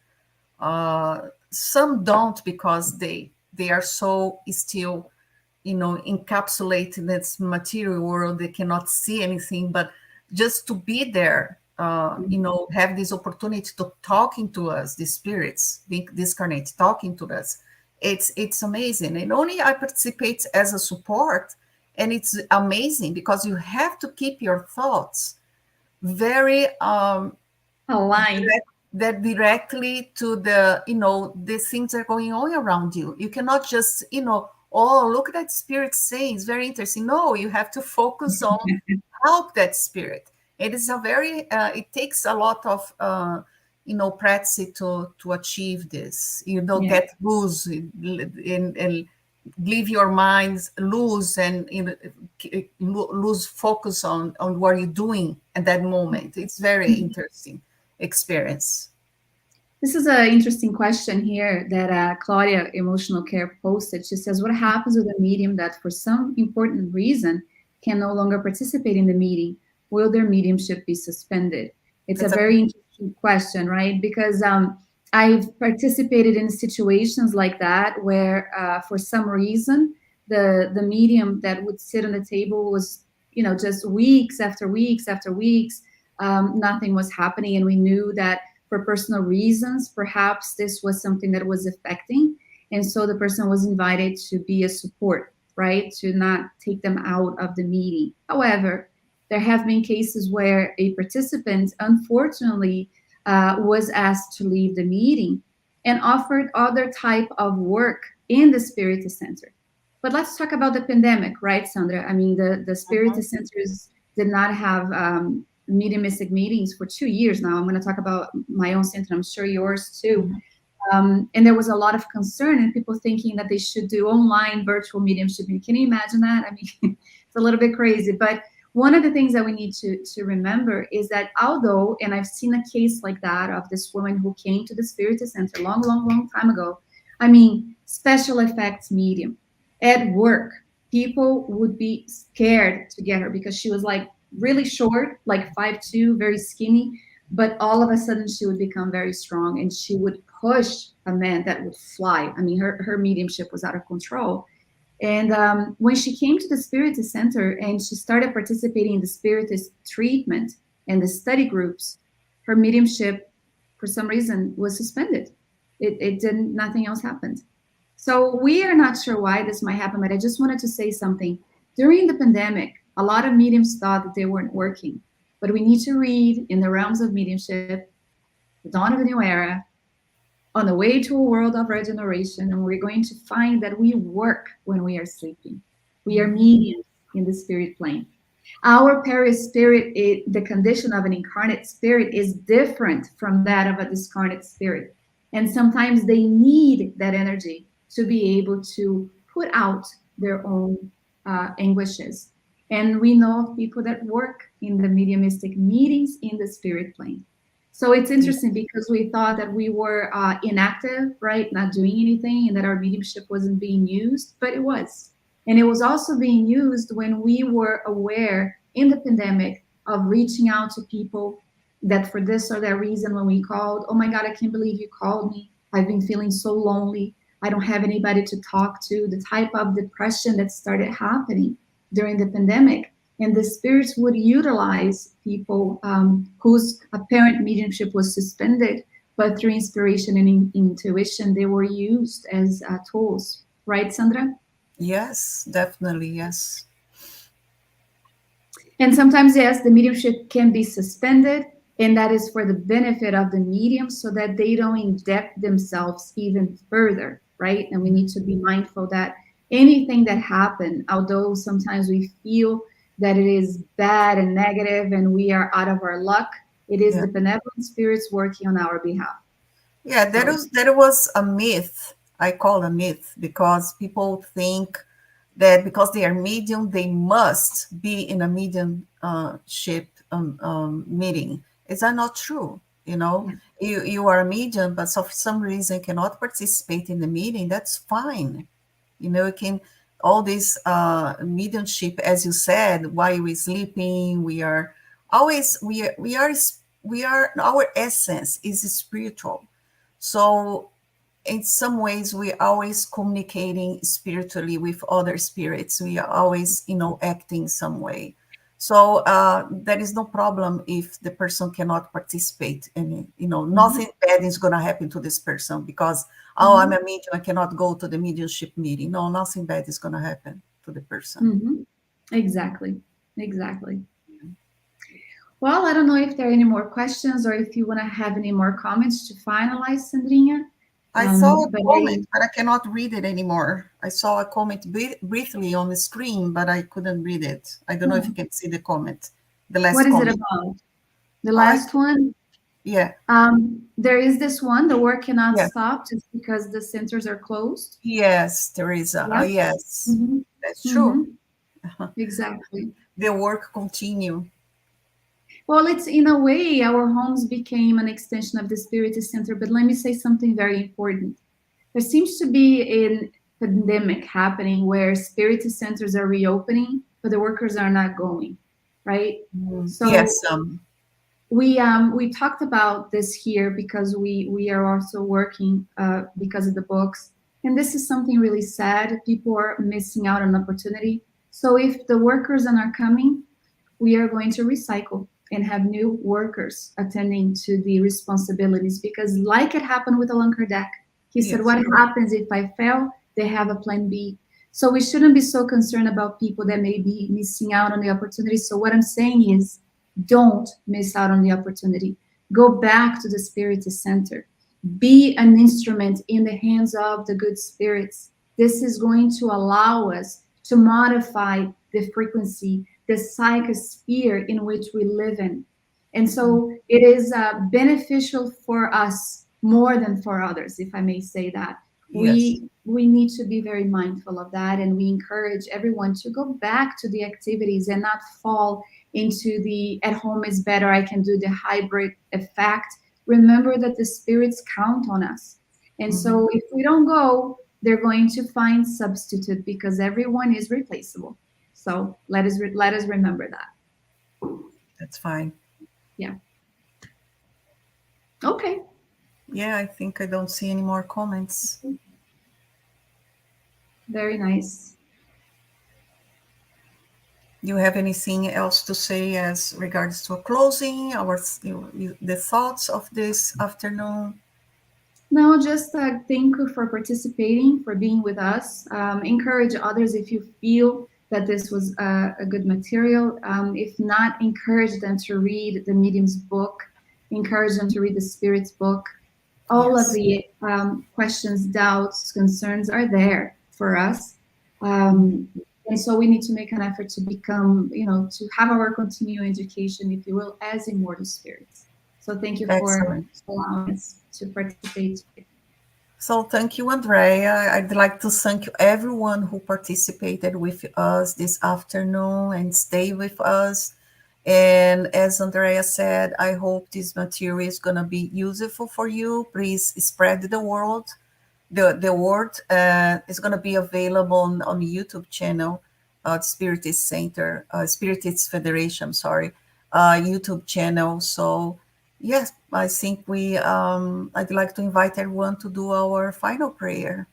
Some don't, because they are so still, encapsulated in this material world. They cannot see anything, but just to be there, have this opportunity to talking to us, the spirits, the discarnate talking to us. It's amazing. And only I participate as a support, and it's amazing because you have to keep your thoughts very Aligned. that directly to the things that are going on around you. You cannot just, oh, look at that spirit saying, it's very interesting. No, you have to focus on help that spirit. It is a very it takes a lot of practice to achieve this. Yeah. Get loose, and leave your minds loose, and lose focus on what you're doing at that moment. It's very interesting experience. This is an interesting question here that Claudia Emotional Care posted. She says, what happens with a medium that for some important reason can no longer participate in the meeting? Will their mediumship be suspended? It's a It's a very interesting question, right? Because I've participated in situations like that where for some reason the medium that would sit on the table was, just weeks after weeks after weeks, nothing was happening. And we knew that for personal reasons, perhaps this was something that was affecting. And so the person was invited to be a support, right? To not take them out of the meeting. However, there have been cases where a participant, unfortunately, was asked to leave the meeting and offered other type of work in the Spirit Center. But let's talk about the pandemic, right, Sandra? I mean, the Spirit Centers did not have mediumistic meetings for 2 years now. I'm going to talk about my own center. I'm sure yours too. And there was a lot of concern and people thinking that they should do online virtual mediumship. Can you imagine that? I mean, it's a little bit crazy. But one of the things that we need to remember is that although, and I've seen a case like that of this woman who came to the Spirit Center long, long, long time ago. I mean, special effects medium at work. People would be scared to get her because she was like really short, like 5'2", very skinny, but all of a sudden she would become very strong and she would push a man that would fly. I mean, her mediumship was out of control. And when she came to the Spiritist Center and she started participating in the Spiritist treatment and the study groups, her mediumship, for some reason, was suspended. It didn't, nothing else happened. So we are not sure why this might happen, but I just wanted to say something. During the pandemic, a lot of mediums thought that they weren't working, but we need to read in the realms of mediumship, the dawn of a new era, on the way to a world of regeneration, and we're going to find that we work when we are sleeping. We are mediums in the spirit plane. Our perispirit, the condition of an incarnate spirit, is different from that of a discarnate spirit. And sometimes they need that energy to be able to put out their own anguishes. And we know of people that work in the mediumistic meetings in the spirit plane. So it's interesting because we thought that we were inactive, right? Not doing anything, and that our mediumship wasn't being used, but it was. And it was also being used when we were aware in the pandemic of reaching out to people that for this or that reason, when we called, oh my God, I can't believe you called me. I've been feeling so lonely. I don't have anybody to talk to. The type of depression that started happening during the pandemic. And the spirits would utilize people whose apparent mediumship was suspended but through inspiration and intuition, they were used as tools. Right, Sandra? Yes, definitely. Yes. And sometimes, yes, the mediumship can be suspended, and that is for the benefit of the medium so that they don't inject themselves even further, right? And we need to be mindful that anything that happened, although sometimes we feel that it is bad and negative and we are out of our luck, it is Yeah. the benevolent spirits working on our behalf. Yeah, So, that was a myth. I call a myth because people think that because they are medium, they must be in a mediumship meeting. Is that not true? You know, yeah. you are a medium, but so for some reason cannot participate in the meeting. That's fine. You know, it can all this mediumship, as you said, while we're sleeping, we are always we are our essence is spiritual. So in some ways we're always communicating spiritually with other spirits. We are always, you know, acting some way. So there is no problem if the person cannot participate, and you know Mhm, nothing bad is going to happen to this person because, oh, I'm mhm, a medium, I cannot go to the mediumship meeting. No, nothing bad is going to happen to the person. mhm. Exactly. Exactly. Well, I don't know if there are any more questions or if you want to have any more comments to finalize, Sandrinha. I saw a But comment, but I cannot read it anymore. I saw a comment briefly on the screen, but I couldn't read it. I don't know if you can see the comment, the what last is it comment. about? The I last one, Yeah, there is this one, the work cannot yeah, stop just because the centers are closed. yes, Teresa. Yeah. Yes, Mm-hmm. that's true. Mm-hmm. Exactly. The work continue. Well, it's in a way, our homes became an extension of the Spirit Center. But let me say something very important. There seems to be a pandemic happening where spirit centers are reopening, but the workers are not going, right? So Yes, we talked about this here because we are also working because of the books, and this is something really sad. People are missing out on opportunity. So if the workers are not coming, we are going to recycle and have new workers attending to the responsibilities, because like it happened with Allan Kardec, he said, yes, what happens if I fail? They have a plan B. So we shouldn't be so concerned about people that may be missing out on the opportunity. So what I'm saying is, don't miss out on the opportunity. Go back to the spirit center. Be an instrument in the hands of the good spirits. This is going to allow us to modify the frequency, the psychosphere in which we live in. And so it is beneficial for us more than for others, if I may say that. yes, We need to be very mindful of that, and we encourage everyone to go back to the activities and not fall into the at home is better, I can do the hybrid effect. Remember that the spirits count on us. And hmm, so if we don't go, they're going to find substitute because everyone is replaceable. So let us remember that. that's fine. Yeah. Okay. Yeah, I think I don't see any more comments. Very nice. You have anything else to say as regards to a closing, our the thoughts of this afternoon? No, just thank you for participating, for being with us. Encourage others if you feel that this was a good material. If not, encourage them to read the medium's book, encourage them to read the spirit's book. All of Yes. the questions, doubts, concerns are there for us. Mhm. And so we need to make an effort to become, to have our continuing education, if you will, as immortal spirits. So thank you for Excellent. allowing us to participate. So thank you, Andrea. I'd like to thank everyone who participated with us this afternoon and stay with us. And as Andrea said, I hope this material is going to be useful for you. Please spread the word. The word is going to be available on the YouTube channel, Spiritist Center, Spiritist Federation, sorry, YouTube channel. So yes, I think I'd like to invite everyone to do our final prayer.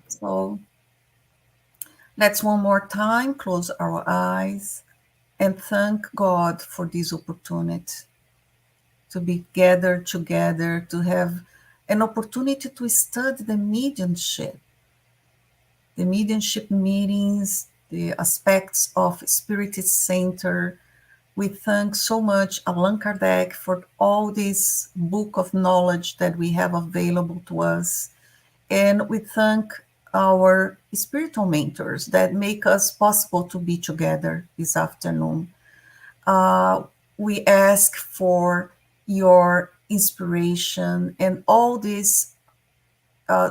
So let's one more time close our eyes and thank God for this opportunity. to be gathered together, to have an opportunity to study the mediumship meetings, the aspects of Spirit Center. We thank so much Allan Kardec for all this book of knowledge that we have available to us. And we thank our spiritual mentors that make us possible to be together this afternoon. Uh, we ask for your inspiration and all these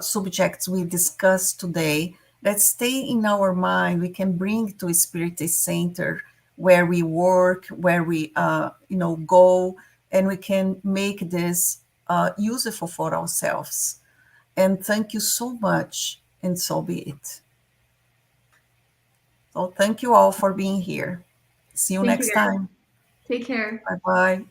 subjects we discussed today that stay in our mind, we can bring to a Spirit Center where we work, where we go, and we can make this useful for ourselves. And thank you so much, and so be it. So thank you all for being here. See you Thank you, next guys. time. Take care. Bye bye.